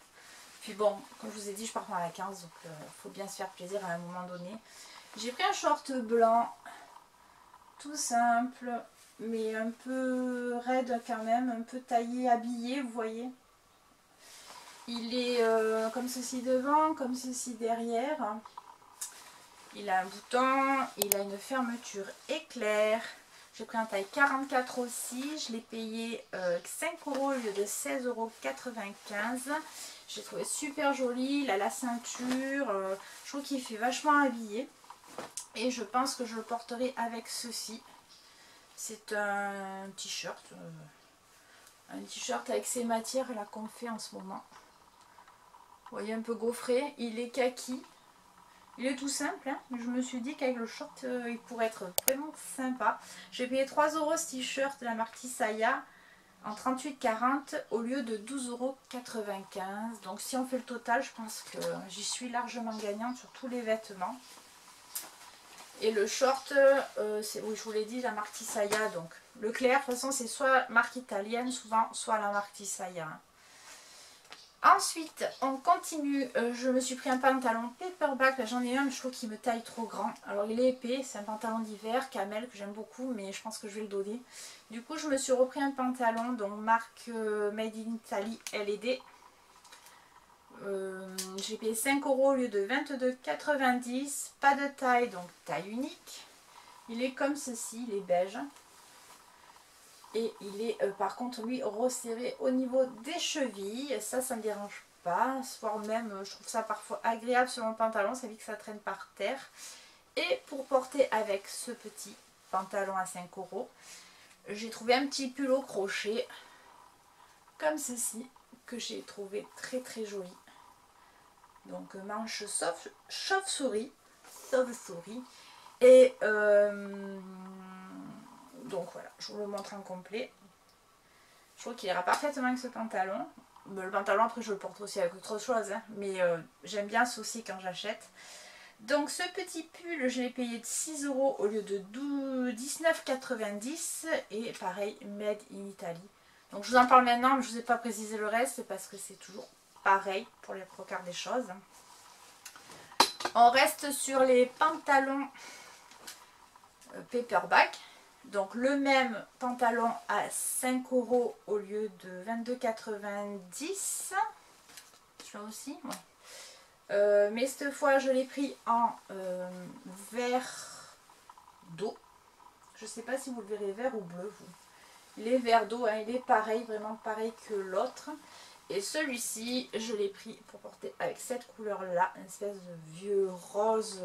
Puis bon, comme je vous ai dit, je pars par la 15, donc il faut bien se faire plaisir à un moment donné. J'ai pris un short blanc, tout simple, mais un peu raide quand même, un peu taillé, habillé, vous voyez. Il est comme ceci devant, comme ceci derrière. Il a un bouton, il a une fermeture éclair. J'ai pris un taille 44 aussi, je l'ai payé 5 € au lieu de 16,95 €. J'ai trouvé super joli, il a la ceinture, je trouve qu'il fait vachement habillé. Et je pense que je le porterai avec ceci. C'est un t-shirt. Un t-shirt avec ces matières là qu'on fait en ce moment. Vous voyez, un peu gaufré. Il est kaki. Il est tout simple, hein, mais je me suis dit qu'avec le short, il pourrait être vraiment sympa. J'ai payé 3 € ce t-shirt de la marque Tissaya en 38,40 € au lieu de 12,95 €. Donc si on fait le total, je pense que j'y suis largement gagnante sur tous les vêtements. Et le short, oui, je vous l'ai dit, la marque Tissaya. Donc Leclerc, de toute façon, c'est soit marque italienne, souvent, soit la marque Tissaya. Ensuite, on continue. Je me suis pris un pantalon paperback. Là, j'en ai un, mais je trouve qu'il me taille trop grand. Alors, il est épais. C'est un pantalon d'hiver, camel, que j'aime beaucoup, mais je pense que je vais le donner. Du coup, je me suis repris un pantalon, donc marque Made in Italy LED. J'ai payé 5 € au lieu de 22,90 €. Pas de taille, donc taille unique. Il est comme ceci, il est beige. Et il est par contre lui resserré au niveau des chevilles. Ça ne me dérange pas. Voire même je trouve ça parfois agréable sur mon pantalon. Ça fait que ça traîne par terre. Et pour porter avec ce petit pantalon à 5 €, j'ai trouvé un petit pull au crochet. comme ceci, que j'ai trouvé très très joli. Donc manche chauve-souris. Et donc voilà, je vous le montre en complet. Je trouve qu'il ira parfaitement avec ce pantalon. Le pantalon, après, je le porte aussi avec autre chose, hein, mais j'aime bien ça aussi quand j'achète. Donc ce petit pull, je l'ai payé de 6 € au lieu de 19,90 € et pareil, made in Italy. Donc je vous en parle maintenant, mais je ne vous ai pas précisé le reste parce que c'est toujours pareil pour les trois quarts des choses. On reste sur les pantalons paperback. Donc le même pantalon à 5 € au lieu de 22,90 €. Celui-là aussi, ouais. Mais cette fois je l'ai pris en vert d'eau. Je ne sais pas si vous le verrez vert ou bleu vous. Il est vert d'eau, hein, il est pareil, vraiment pareil que l'autre. Et celui-ci, je l'ai pris pour porter avec cette couleur-là, une espèce de vieux rose,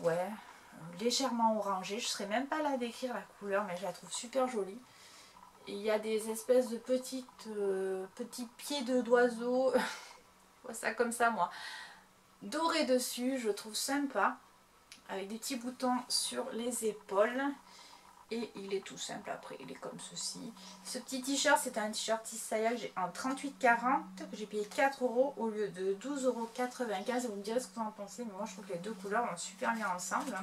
ouais, légèrement orangé. Je ne serais même pas là à décrire la couleur, mais je la trouve super jolie. Et il y a des espèces de petits pieds d'oiseaux, je vois ça comme ça moi, doré dessus, je trouve sympa, avec des petits boutons sur les épaules. Et il est tout simple après, il est comme ceci. Ce petit t-shirt, c'est un t-shirt Tisaya que j'ai en 38,40 €, que j'ai payé 4 € au lieu de 12,95 €. Vous me direz ce que vous en pensez, mais moi je trouve que les deux couleurs vont super bien ensemble.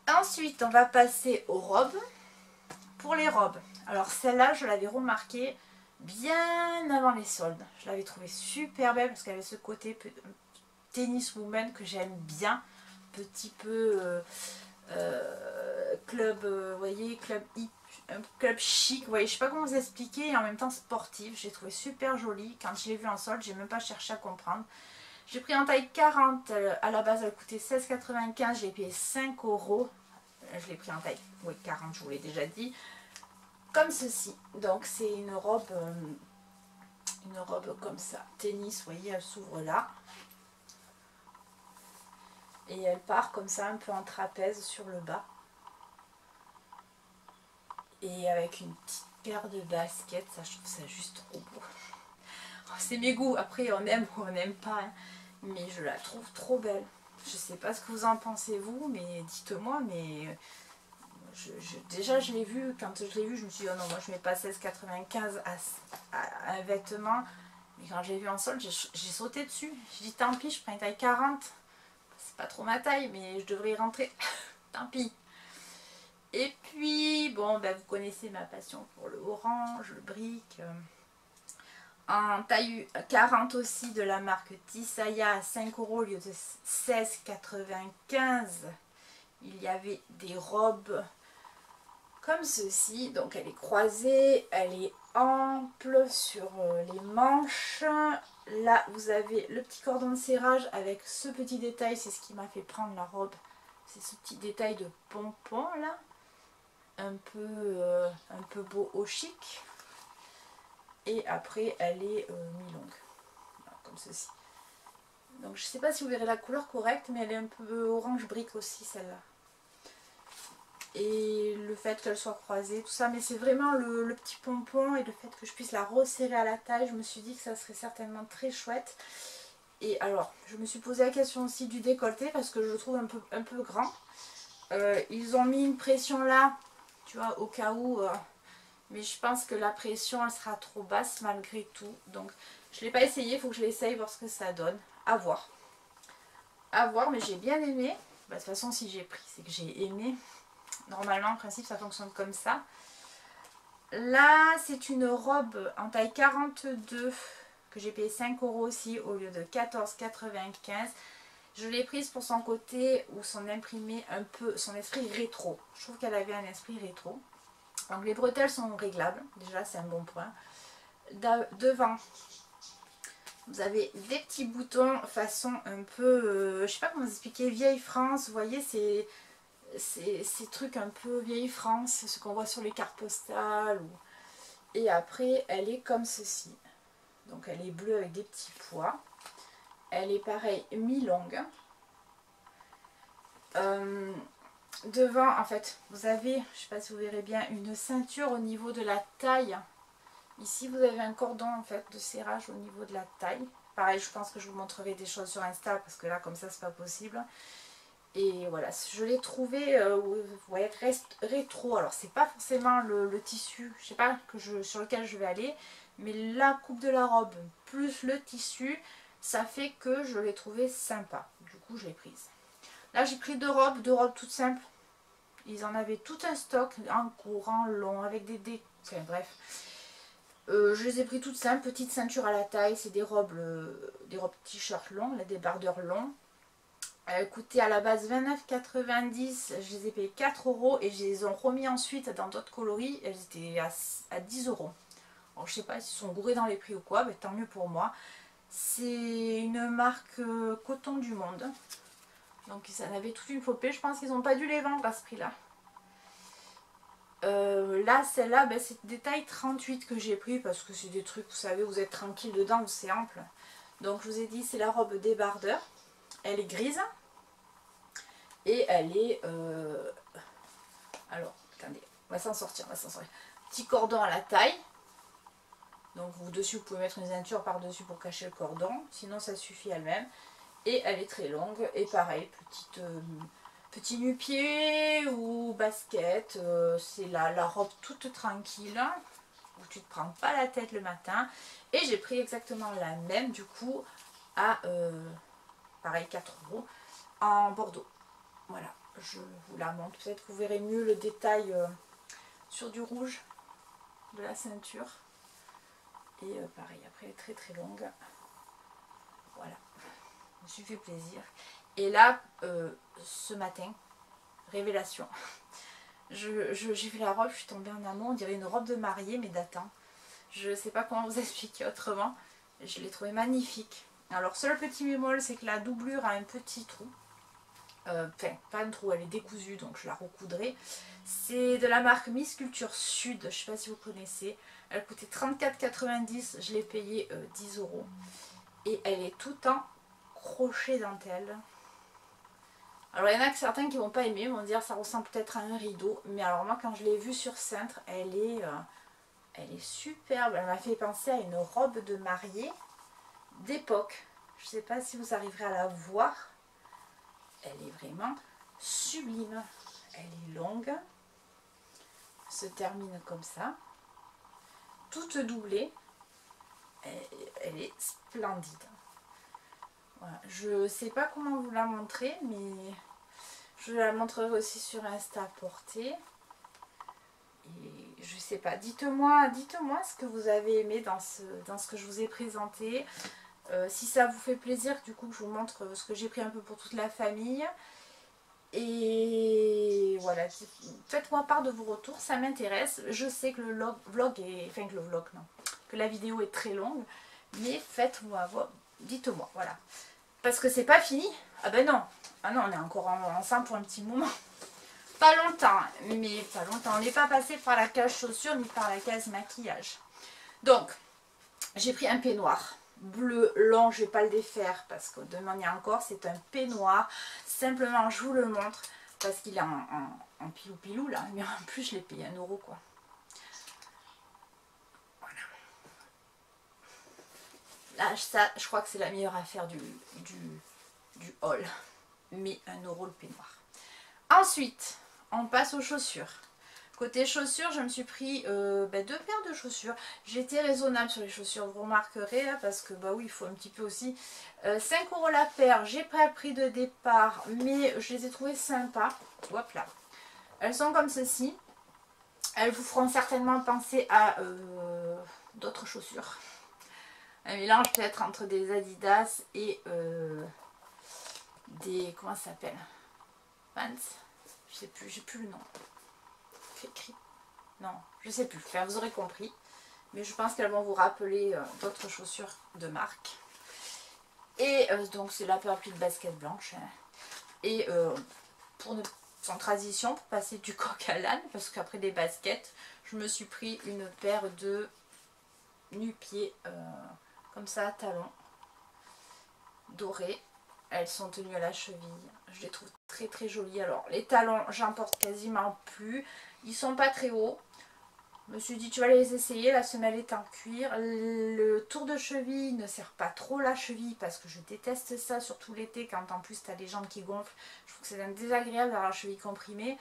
Ensuite, on va passer aux robes. Pour les robes, alors celle-là, je l'avais remarqué bien avant les soldes. Je l'avais trouvée super belle parce qu'elle avait ce côté tennis woman que j'aime bien. Petit peu... club, vous voyez, club chic, vous voyez, je sais pas comment vous expliquer, et en même temps sportif. J'ai trouvé super joli. Quand je l'ai vu en solde, j'ai même pas cherché à comprendre. J'ai pris en taille 40, à la base elle coûtait 16,95 €, j'ai payé 5 €. Je l'ai pris en taille, oui, 40, je vous l'ai déjà dit. Comme ceci. Donc c'est une robe comme ça, tennis, vous voyez, elle s'ouvre là. Et elle part comme ça, un peu en trapèze sur le bas. Et avec une petite paire de baskets, ça je trouve ça juste trop beau. Oh, c'est mes goûts, après on aime ou on n'aime pas, hein. Mais je la trouve trop belle. Je sais pas ce que vous en pensez vous, mais dites-moi, mais déjà je l'ai vu, quand je l'ai vu je me suis dit oh non moi je mets pas 16,95 € à un vêtement. Mais quand j'ai vu en solde, j'ai sauté dessus. J'ai dit tant pis, je prends une taille 40. C'est pas trop ma taille, mais je devrais y rentrer. Tant pis. Et puis, bon, ben, vous connaissez ma passion pour le orange, le brick. En taille 40 aussi de la marque Tisaya à 5 € au lieu de 16,95 €. Il y avait des robes comme ceci. Donc elle est croisée, elle est ample sur les manches. Là, vous avez le petit cordon de serrage avec ce petit détail. C'est ce qui m'a fait prendre la robe. C'est ce petit détail de pompon là. Un peu beau au chic. Et après elle est mi-longue, comme ceci. Donc je sais pas si vous verrez la couleur correcte, mais elle est un peu orange brique aussi celle-là. Et le fait qu'elle soit croisée, tout ça, mais c'est vraiment le petit pompon et le fait que je puisse la resserrer à la taille, je me suis dit que ça serait certainement très chouette. Et alors, je me suis posé la question aussi du décolleté parce que je le trouve un peu grand. Ils ont mis une pression là, tu vois, au cas où... mais je pense que la pression, elle sera trop basse malgré tout. Donc, je ne l'ai pas essayé. Il faut que je l'essaye, voir ce que ça donne. À voir. À voir, mais j'ai bien aimé. Bah, de toute façon, si j'ai pris, c'est que j'ai aimé. Normalement, en principe, ça fonctionne comme ça. Là, c'est une robe en taille 42 que j'ai payé 5 € aussi au lieu de 14,95 €. Je l'ai prise pour son côté où son imprimé un peu, son esprit rétro. Je trouve qu'elle avait un esprit rétro. Donc les bretelles sont réglables, déjà c'est un bon point. Devant, vous avez des petits boutons façon un peu, je sais pas comment vous expliquer, vieille France. Vous voyez ces trucs un peu vieille France, ce qu'on voit sur les cartes postales. Et après elle est comme ceci. Donc elle est bleue avec des petits pois. Elle est pareil mi-longue. devant, en fait, vous avez, je sais pas si vous verrez bien, une ceinture au niveau de la taille. Ici, vous avez un cordon en fait de serrage au niveau de la taille. Pareil, je pense que je vous montrerai des choses sur Insta parce que là, comme ça, c'est pas possible. Et voilà, je l'ai trouvé, vous voyez, rétro. Alors, c'est pas forcément le tissu, je sais pas, sur lequel je vais aller. Mais la coupe de la robe plus le tissu, ça fait que je l'ai trouvé sympa. Du coup, je l'ai prise. Là, j'ai pris deux robes toutes simples. Ils en avaient tout un stock, en court, en long, avec enfin bref. Je les ai pris toutes simples, petite ceinture à la taille, c'est des robes t-shirt longs, là, des bardeurs longs. Elles coûtaient à la base 29,90, je les ai payés 4 € et je les ai remis ensuite dans d'autres coloris, elles étaient à 10 €. Alors je sais pas s'ils sont gourés dans les prix ou quoi, mais tant mieux pour moi. C'est une marque Coton du Monde. Donc ça en avait toute une flopée, je pense qu'ils n'ont pas dû les vendre à ce prix-là. Là, celle-là, ben, c'est des tailles 38 que j'ai pris parce que c'est des trucs, vous savez, vous êtes tranquille dedans, c'est ample. Donc je vous ai dit, c'est la robe débardeur. Elle est grise. Et elle est... Alors, attendez, on va s'en sortir, Petit cordon à la taille. Donc vous dessus, vous pouvez mettre une ceinture par-dessus pour cacher le cordon. Sinon, ça suffit elle-même. Et elle est très longue. Et pareil, petit nu-pied ou basket. C'est la robe toute tranquille. Où tu ne te prends pas la tête le matin. Et j'ai pris exactement la même, du coup, à pareil 4 € en bordeaux. Voilà, je vous la montre. Peut-être que vous verrez mieux le détail sur du rouge de la ceinture. Et pareil, après elle est très très longue. Voilà, je me suis fait plaisir. Et là, ce matin, révélation. J'ai vu la robe, je suis tombée en amour. On dirait une robe de mariée, mais datant. Je ne sais pas comment vous expliquer autrement. Je l'ai trouvée magnifique. Alors, seul petit bémol, c'est que la doublure a un petit trou. Enfin, pas un trou, elle est décousue, donc je la recoudrai. C'est de la marque Miss Culture Sud, je ne sais pas si vous connaissez. Elle coûtait 34,90, je l'ai payée 10 €. Et elle est tout en crochet dentelle. Alors il y en a que certains qui vont pas aimer, vont dire ça ressemble peut-être à un rideau. Mais alors moi quand je l'ai vue sur cintre, elle est superbe. Elle m'a fait penser à une robe de mariée d'époque. Je ne sais pas si vous arriverez à la voir. Elle est vraiment sublime. Elle est longue. Se termine comme ça. Toute doublée. Elle est splendide. Voilà. Je ne sais pas comment vous la montrer, mais je la montrerai aussi sur Insta portée. Et je sais pas. Dites-moi ce que vous avez aimé dans ce que je vous ai présenté. Si ça vous fait plaisir, du coup, je vous montre ce que j'ai pris un peu pour toute la famille. Et voilà, faites-moi part de vos retours, ça m'intéresse. Je sais que le vlog est... Enfin, que le vlog, non. Que la vidéo est très longue. Mais faites-moi, dites-moi, voilà. Parce que c'est pas fini. Ah ben non. Ah non, on est encore ensemble pour un petit moment. Pas longtemps, mais pas longtemps. On n'est pas passé par la case chaussures ni par la case maquillage. Donc, j'ai pris un peignoir bleu long, je vais pas le défaire parce que demain il y a encore, c'est un peignoir. Simplement, je vous le montre parce qu'il est en pilou-pilou là, mais en plus je l'ai payé 1 € quoi. Voilà. Là, ça, je crois que c'est la meilleure affaire du haul. Mais 1 € le peignoir. Ensuite, on passe aux chaussures. Côté chaussures, je me suis pris 2 paires de chaussures. J'étais raisonnable sur les chaussures, vous remarquerez, là, parce que bah oui, il faut un petit peu aussi. 5 € la paire, j'ai pas le prix de départ, mais je les ai trouvées sympas. Hop là. Elles sont comme ceci. Elles vous feront certainement penser à d'autres chaussures. Un mélange peut-être entre des Adidas et des... Comment ça s'appelle? Vans. Je sais plus, j'ai plus le nom. Écrit. Non, je sais plus. Enfin, vous aurez compris. Mais je pense qu'elles vont vous rappeler d'autres chaussures de marque. Et donc c'est la paire de basket blanche. Hein. Et sans transition, pour passer du coq à l'âne, parce qu'après des baskets, je me suis pris une paire de nu-pieds comme ça, talons dorés. elles sont tenues à la cheville. Je les trouve très très jolies. Alors les talons, j'en porte quasiment plus. Ils sont pas très hauts. Je me suis dit tu vas les essayer, la semelle est en cuir. Le tour de cheville ne serre pas trop la cheville parce que je déteste ça, surtout l'été quand en plus tu as les jambes qui gonflent. Je trouve que c'est désagréable d'avoir la cheville comprimée.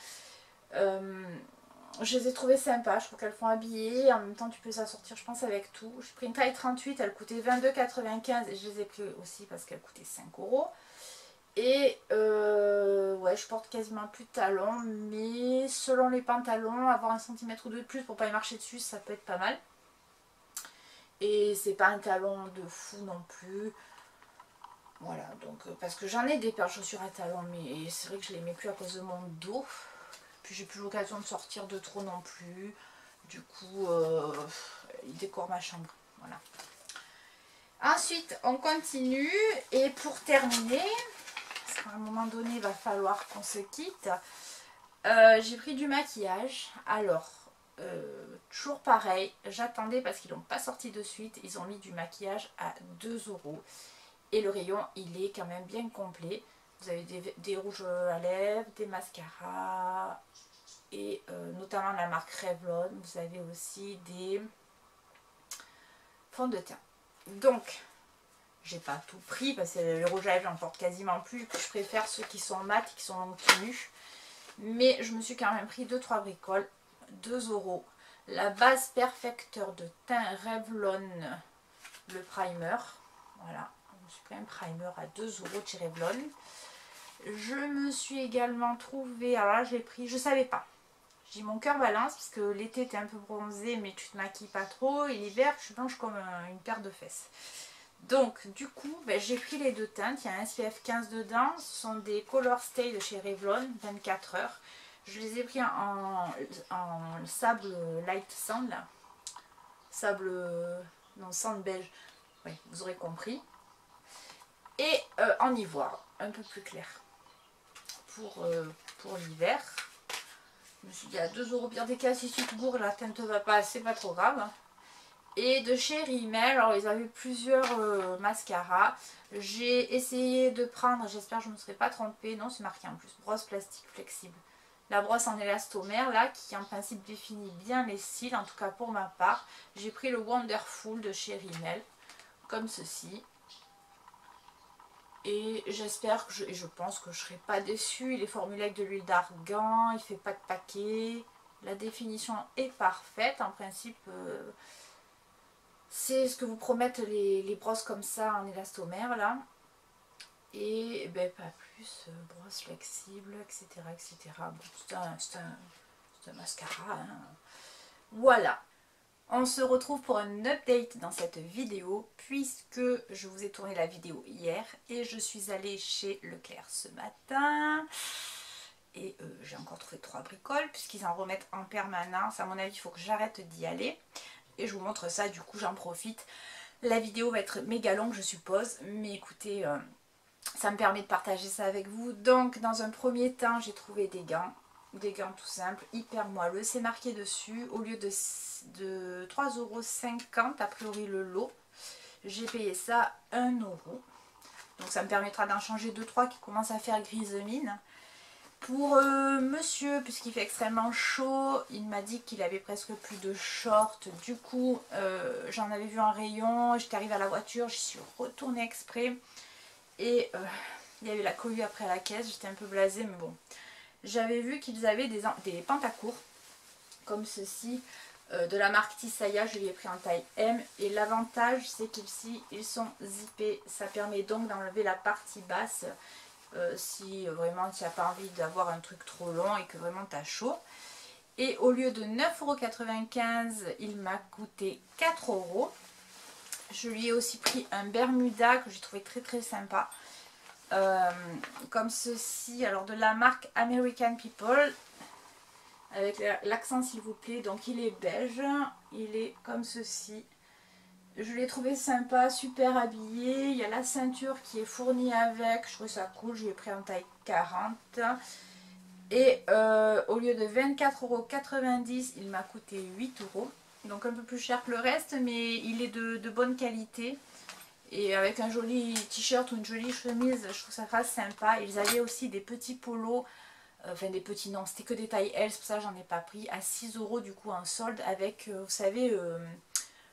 Je les ai trouvées sympas, je trouve qu'elles font habiller, en même temps tu peux s'assortir je pense avec tout. J'ai pris une taille 38, elle coûtait 22,95 et je les ai pris aussi parce qu'elle coûtait 5 €. Et ouais, je porte quasiment plus de talons, mais selon les pantalons, avoir 1 cm ou 2 de plus pour pas y marcher dessus, ça peut être pas mal. Et c'est pas un talon de fou non plus. Voilà, donc parce que j'en ai des paires de chaussures à talons, mais c'est vrai que je les mets plus à cause de mon dos. Puis j'ai plus l'occasion de sortir de trop non plus. Du coup, il décore ma chambre. Voilà. Ensuite, on continue. Et pour terminer, parce qu'à un moment donné, il va falloir qu'on se quitte. J'ai pris du maquillage. Alors, toujours pareil. J'attendais parce qu'ils n'ont pas sorti de suite. Ils ont mis du maquillage à 2 €. Et le rayon, il est quand même bien complet. Vous avez des rouges à lèvres, des mascaras et notamment la marque Revlon. Vous avez aussi des fonds de teint. Donc, j'ai pas tout pris parce que les rouges à lèvres, j'en porte quasiment plus. Je préfère ceux qui sont mat, qui sont longue tenue. Mais je me suis quand même pris 2-3 bricoles. 2 €. La base perfecteur de teint Revlon, le primer. Voilà. Je me suis pris un primer à 2 € de chez Revlon. Je me suis également trouvé, alors là je l'ai pris, je savais pas. J'ai mon cœur balance parce que l'été t'es un peu bronzé mais tu te maquilles pas trop et l'hiver je suis blanche comme une paire de fesses. Donc du coup j'ai pris les deux teintes, il y a un SPF 15 dedans, ce sont des Color Stay de chez Revlon, 24 heures. Je les ai pris en sable light sand là. Sable, non sand beige, oui vous aurez compris. Et en ivoire, un peu plus clair. Pour l'hiver. Je me suis dit à 2 € bien des cas, si tu te gourres, la teinte va pas, c'est pas trop grave. Et de chez Rimmel, alors ils avaient plusieurs mascaras. J'ai essayé de prendre, j'espère que je ne me serais pas trompée, non c'est marqué en plus, brosse plastique flexible. La brosse en élastomère là, qui en principe définit bien les cils, en tout cas pour ma part. J'ai pris le Wonderful de chez Rimmel, comme ceci. Et j'espère que je pense que je ne serai pas déçue. Il est formulé avec de l'huile d'argan, il ne fait pas de paquet. La définition est parfaite. En principe, c'est ce que vous promettent les brosses comme ça en élastomère là. Et ben, pas plus, brosse flexible, etc. etc. Bon, c'est un mascara. Hein. Voilà. On se retrouve pour un update dans cette vidéo puisque je vous ai tourné la vidéo hier et je suis allée chez Leclerc ce matin et j'ai encore trouvé 3 bricoles puisqu'ils en remettent en permanence. À mon avis il faut que j'arrête d'y aller et je vous montre ça, du coup j'en profite. La vidéo va être méga longue je suppose, mais écoutez ça me permet de partager ça avec vous. Donc dans un premier temps j'ai trouvé des gants tout simples, hyper moelleux, c'est marqué dessus, au lieu de 3,50 € a priori le lot, j'ai payé ça 1 €. Donc ça me permettra d'en changer 2-3 qui commencent à faire grise mine. Pour monsieur, puisqu'il fait extrêmement chaud, il m'a dit qu'il avait presque plus de shorts. Du coup, j'en avais vu un rayon, j'étais arrivée à la voiture, j'y suis retournée exprès. Et il y avait la cohue après à la caisse, j'étais un peu blasée, mais bon. J'avais vu qu'ils avaient des pantacourts, comme ceci, de la marque Tisaya, je lui ai pris en taille M. Et l'avantage, c'est qu'ici, ils sont zippés. Ça permet donc d'enlever la partie basse si vraiment tu n'as pas envie d'avoir un truc trop long et que vraiment tu as chaud. Et au lieu de 9,95 €, il m'a coûté 4 €. Je lui ai aussi pris un Bermuda que j'ai trouvé très très sympa. Comme ceci, alors de la marque American People. Avec l'accent s'il vous plaît, donc il est beige, il est comme ceci. Je l'ai trouvé sympa, super habillé, il y a la ceinture qui est fournie avec, je trouve ça cool, je l'ai pris en taille 40. Et au lieu de 24,90 €, il m'a coûté 8 €. Donc un peu plus cher que le reste, mais il est de bonne qualité. Et avec un joli t-shirt ou une jolie chemise, je trouve ça très sympa. Ils avaient aussi des petits polos, enfin des petits non, c'était que des tailles L, c'est pour ça que j'en ai pas pris, à 6 € du coup en solde avec, vous savez,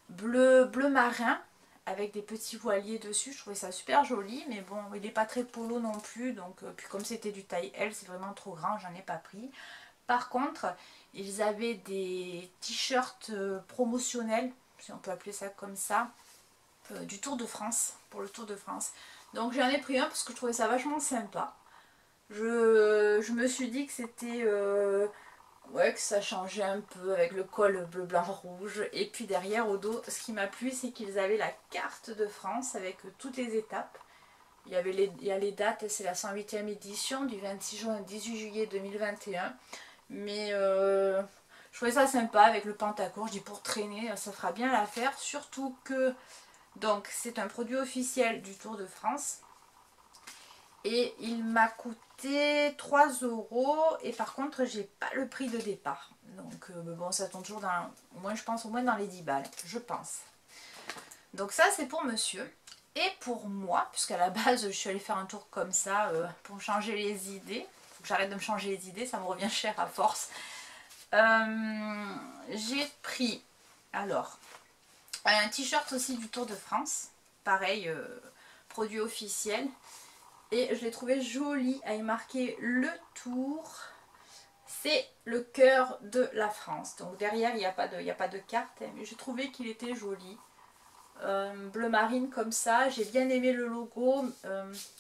bleu marin avec des petits voiliers dessus. Je trouvais ça super joli, mais bon, il n'est pas très polo non plus, donc puis comme c'était du taille L, c'est vraiment trop grand, j'en ai pas pris. Par contre, ils avaient des t-shirts promotionnels, si on peut appeler ça comme ça, du Tour de France, pour le Tour de France. Donc j'en ai pris un parce que je trouvais ça vachement sympa. Je me suis dit que c'était... ouais, que ça changeait un peu avec le col bleu, blanc, rouge. Et puis derrière, au dos, ce qui m'a plu, c'est qu'ils avaient la carte de France avec toutes les étapes. Il y a les dates, c'est la 108e édition du 26 juin au 18 juillet 2021. Mais je trouvais ça sympa avec le pantacourt. Je dis pour traîner, ça fera bien l'affaire. Surtout que donc c'est un produit officiel du Tour de France. Et il m'a coûté 3 € et par contre j'ai pas le prix de départ. Donc bon, ça tombe toujours dans, au moins je pense au moins dans les 10 balles, je pense. Donc ça c'est pour monsieur. Et pour moi, puisqu'à la base je suis allée faire un tour comme ça pour me changer les idées. Faut que j'arrête de me changer les idées, ça me revient cher à force. J'ai pris alors un t-shirt aussi du Tour de France. Pareil, produit officiel. Et je l'ai trouvé joli, avec marqué le Tour. C'est le cœur de la France. Donc derrière, il n'y a pas de carte, mais j'ai trouvé qu'il était joli. Bleu marine comme ça. J'ai bien aimé le logo,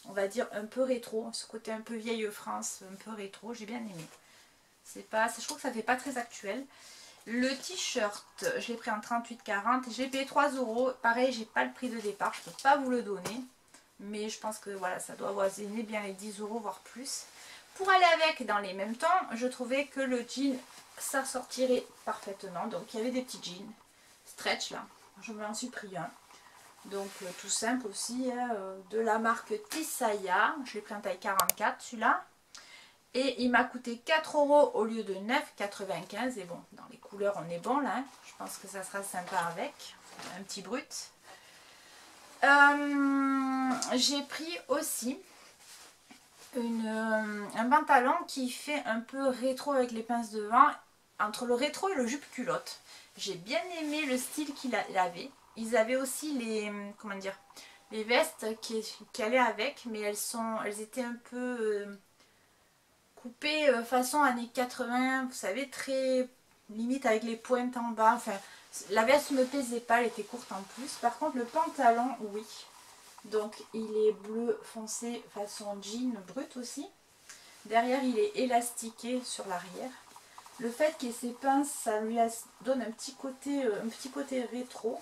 on va dire un peu rétro. Ce côté un peu vieille France, un peu rétro, j'ai bien aimé. C'est pas, je trouve que ça fait pas très actuel. Le t-shirt, je l'ai pris en 38,40. J'ai payé 3 €. Pareil, j'ai pas le prix de départ, je peux pas vous le donner. Mais je pense que voilà, ça doit avoisiner bien les 10 €, voire plus. Pour aller avec dans les mêmes temps, je trouvais que le jean, ça sortirait parfaitement. Donc il y avait des petits jeans stretch là. Je m'en suis pris un. Donc tout simple aussi, hein, de la marque Tisaya. Je l'ai pris en taille 44 celui-là. Et il m'a coûté 4 € au lieu de 9,95 €. Et bon, dans les couleurs on est bon là. Hein. Je pense que ça sera sympa avec. Un petit brut. J'ai pris aussi un pantalon qui fait un peu rétro avec les pinces devant, entre le rétro et le jupe culotte. J'ai bien aimé le style qu'il avait. Ils avaient aussi les, comment dire, les vestes qui allaient avec, mais elles étaient un peu coupées façon années 80, vous savez, très limite avec les pointes en bas. Enfin, la veste ne me plaisait pas, elle était courte en plus. Par contre, le pantalon, oui. Donc, il est bleu foncé façon jean brut aussi. Derrière, il est élastiqué sur l'arrière. Le fait qu'il y ait ces pinces, ça lui donne un petit côté rétro.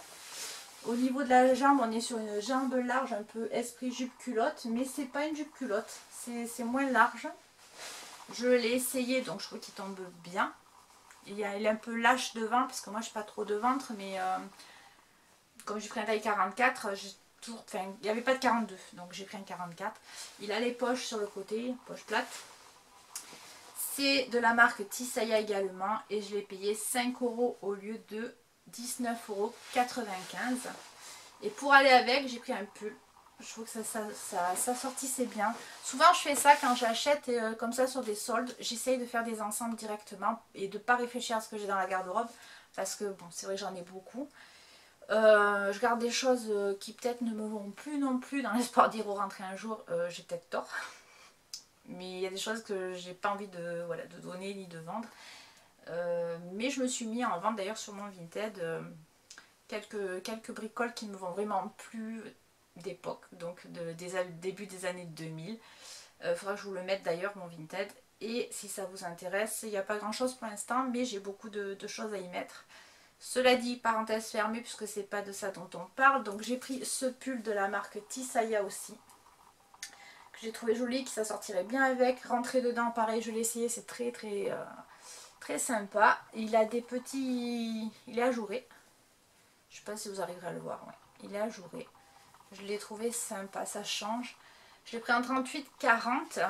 Au niveau de la jambe, on est sur une jambe large, un peu esprit jupe culotte. Mais c'est pas une jupe culotte, c'est moins large. Je l'ai essayé, donc je trouve qu'il tombe bien. Il est un peu lâche devant, parce que moi je n'ai pas trop de ventre, mais comme j'ai pris un taille 44, il n'y avait pas de 42, donc j'ai pris un 44. Il a les poches sur le côté, poches plates. C'est de la marque Tisaya également, et je l'ai payé 5 € au lieu de 19,95 €. Et pour aller avec, j'ai pris un pull. Je trouve que ça sortissait bien. Souvent je fais ça quand j'achète comme ça sur des soldes. J'essaye de faire des ensembles directement et de ne pas réfléchir à ce que j'ai dans la garde-robe. Parce que bon, c'est vrai que j'en ai beaucoup. Je garde des choses qui peut-être ne me vont plus non plus dans l'espoir d'y rentrer un jour. J'ai peut-être tort. Mais il y a des choses que j'ai pas envie de, voilà, de donner ni de vendre. Mais je me suis mis en vente d'ailleurs sur mon Vinted quelques bricoles qui ne me vont vraiment plus d'époque, donc début des années 2000. Faudra que je vous le mette d'ailleurs, mon Vinted. Et si ça vous intéresse, il n'y a pas grand chose pour l'instant, mais j'ai beaucoup de choses à y mettre. Cela dit, parenthèse fermée, puisque c'est pas de ça dont on parle. Donc j'ai pris ce pull de la marque Tisaya aussi, que j'ai trouvé joli, que ça sortirait bien avec. Rentrer dedans, pareil, je l'ai essayé, c'est très sympa. Il a des petits... Il est ajouré. Je sais pas si vous arriverez à le voir, ouais. Il est ajouré. Je l'ai trouvé sympa, ça change. Je l'ai pris en 38,40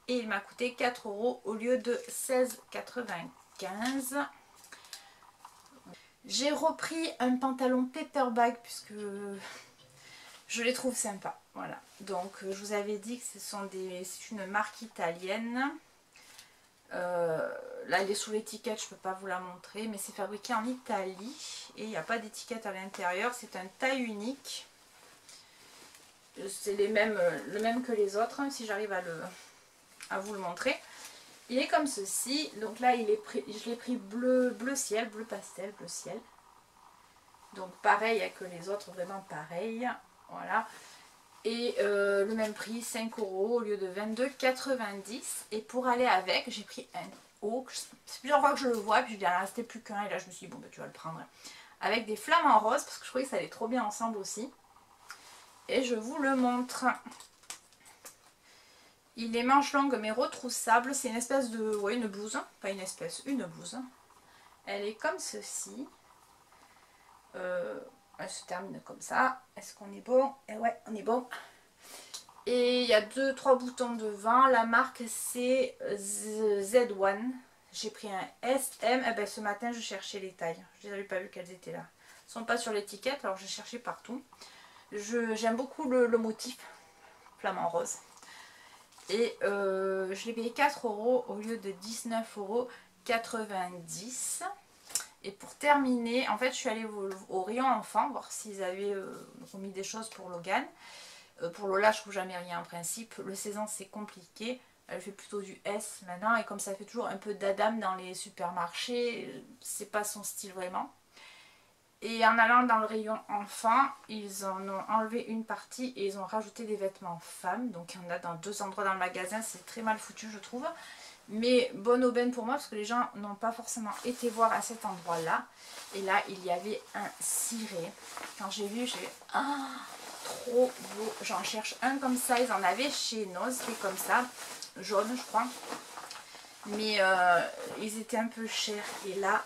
et il m'a coûté 4 € au lieu de 16,95 €. J'ai repris un pantalon paperback puisque Je les trouve sympas, voilà. Donc je vous avais dit que c'est une marque italienne. Là elle est sous l'étiquette, je ne peux pas vous la montrer, mais c'est fabriqué en Italie et il n'y a pas d'étiquette à l'intérieur. C'est un taille unique. C'est le même que les autres, hein, si j'arrive à vous le montrer. Il est comme ceci. Donc là je l'ai pris bleu ciel, bleu pastel, bleu ciel. Donc pareil que les autres, vraiment pareil. Voilà. Et le même prix, 5 € au lieu de 22,90 €. Et pour aller avec, j'ai pris un haut. C'est plusieurs fois que je le vois, puis il en restait plus qu'un. Et là, je me suis dit, bon, ben, tu vas le prendre. Avec des flammes en rose, parce que je trouvais que ça allait trop bien ensemble aussi. Et je vous le montre. Il est manches longues mais retroussable. C'est une espèce de... ouais, une blouse. Pas une espèce, une blouse. Elle est comme ceci. Elle se termine comme ça. Est-ce qu'on est bon? Et ouais, on est bon. Et il y a 2-3 boutons devant. La marque c'est Z1. J'ai pris un SM. Et ben, ce matin je cherchais les tailles. Je les avais pas vues qu'elles étaient là. Elles ne sont pas sur l'étiquette, alors j'ai cherché partout. J'aime beaucoup le motif flamant rose. Et je l'ai payé 4 € au lieu de 19,90 €. Et pour terminer, en fait je suis allée au rayon enfant voir s'ils avaient remis des choses pour Logan. Pour Lola je trouve jamais rien en principe. Le 16 ans c'est compliqué. Elle fait plutôt du S maintenant. Et comme ça fait toujours un peu d'Adam dans les supermarchés, c'est pas son style vraiment. Et en allant dans le rayon enfant, ils en ont enlevé une partie et ils ont rajouté des vêtements femmes. Donc il y en a dans 2 endroits dans le magasin, c'est très mal foutu je trouve. Mais bonne aubaine pour moi parce que les gens n'ont pas forcément été voir à cet endroit-là. Et là, il y avait un ciré. Quand j'ai vu, j'ai dit « Ah, trop beau !» J'en cherche un comme ça. Ils en avaient chez Noz, qui est comme ça, jaune je crois. Mais ils étaient un peu chers. Et là,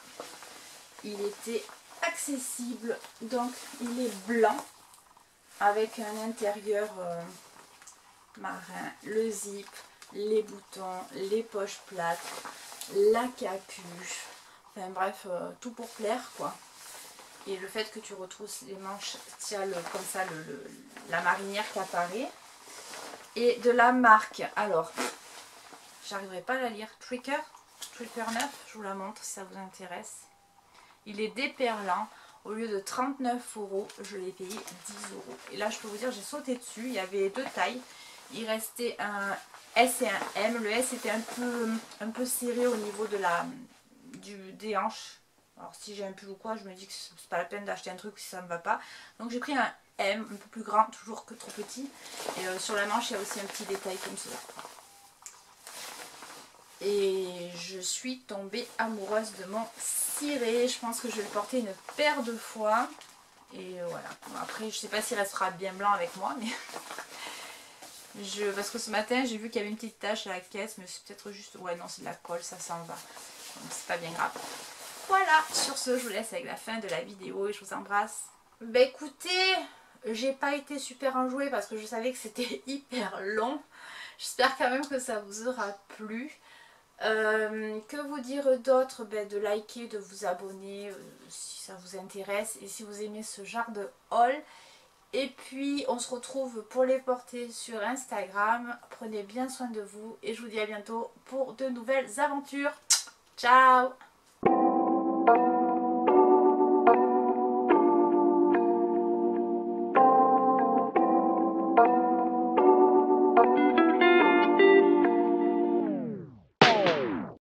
il était accessible. Donc, il est blanc avec un intérieur marin, le zip, les boutons, les poches plates, la capuche, enfin bref, tout pour plaire quoi. Et le fait que tu retrousses les manches, tu as comme ça la marinière qui apparaît. Et de la marque, alors, j'arriverai pas à la lire, Tricker 9, je vous la montre si ça vous intéresse. Il est déperlant, au lieu de 39 €, je l'ai payé 10 €. Et là je peux vous dire, j'ai sauté dessus, il y avait 2 tailles. Il restait un S et un M. Le S était un peu serré au niveau de des hanches. Alors si j'ai un pull ou quoi, je me dis que c'est pas la peine d'acheter un truc si ça ne me va pas. Donc j'ai pris un M, un peu plus grand, toujours que trop petit. Et sur la manche, il y a aussi un petit détail comme cela. Et je suis tombée amoureuse de mon ciré. Je pense que je vais le porter une paire de fois. Et voilà. Bon, après, je sais pas s'il restera bien blanc avec moi, mais... parce que ce matin j'ai vu qu'il y avait une petite tache à la caisse, mais c'est peut-être juste... ouais non, c'est de la colle, ça s'en va. Donc c'est pas bien grave. Voilà, sur ce je vous laisse avec la fin de la vidéo et je vous embrasse. Bah écoutez, j'ai pas été super enjouée parce que je savais que c'était hyper long. J'espère quand même que ça vous aura plu. Que vous dire d'autre? Ben, de liker, de vous abonner si ça vous intéresse et si vous aimez ce genre de haul. Et puis on se retrouve pour les porter sur Instagram. Prenez bien soin de vous et je vous dis à bientôt pour de nouvelles aventures. Ciao!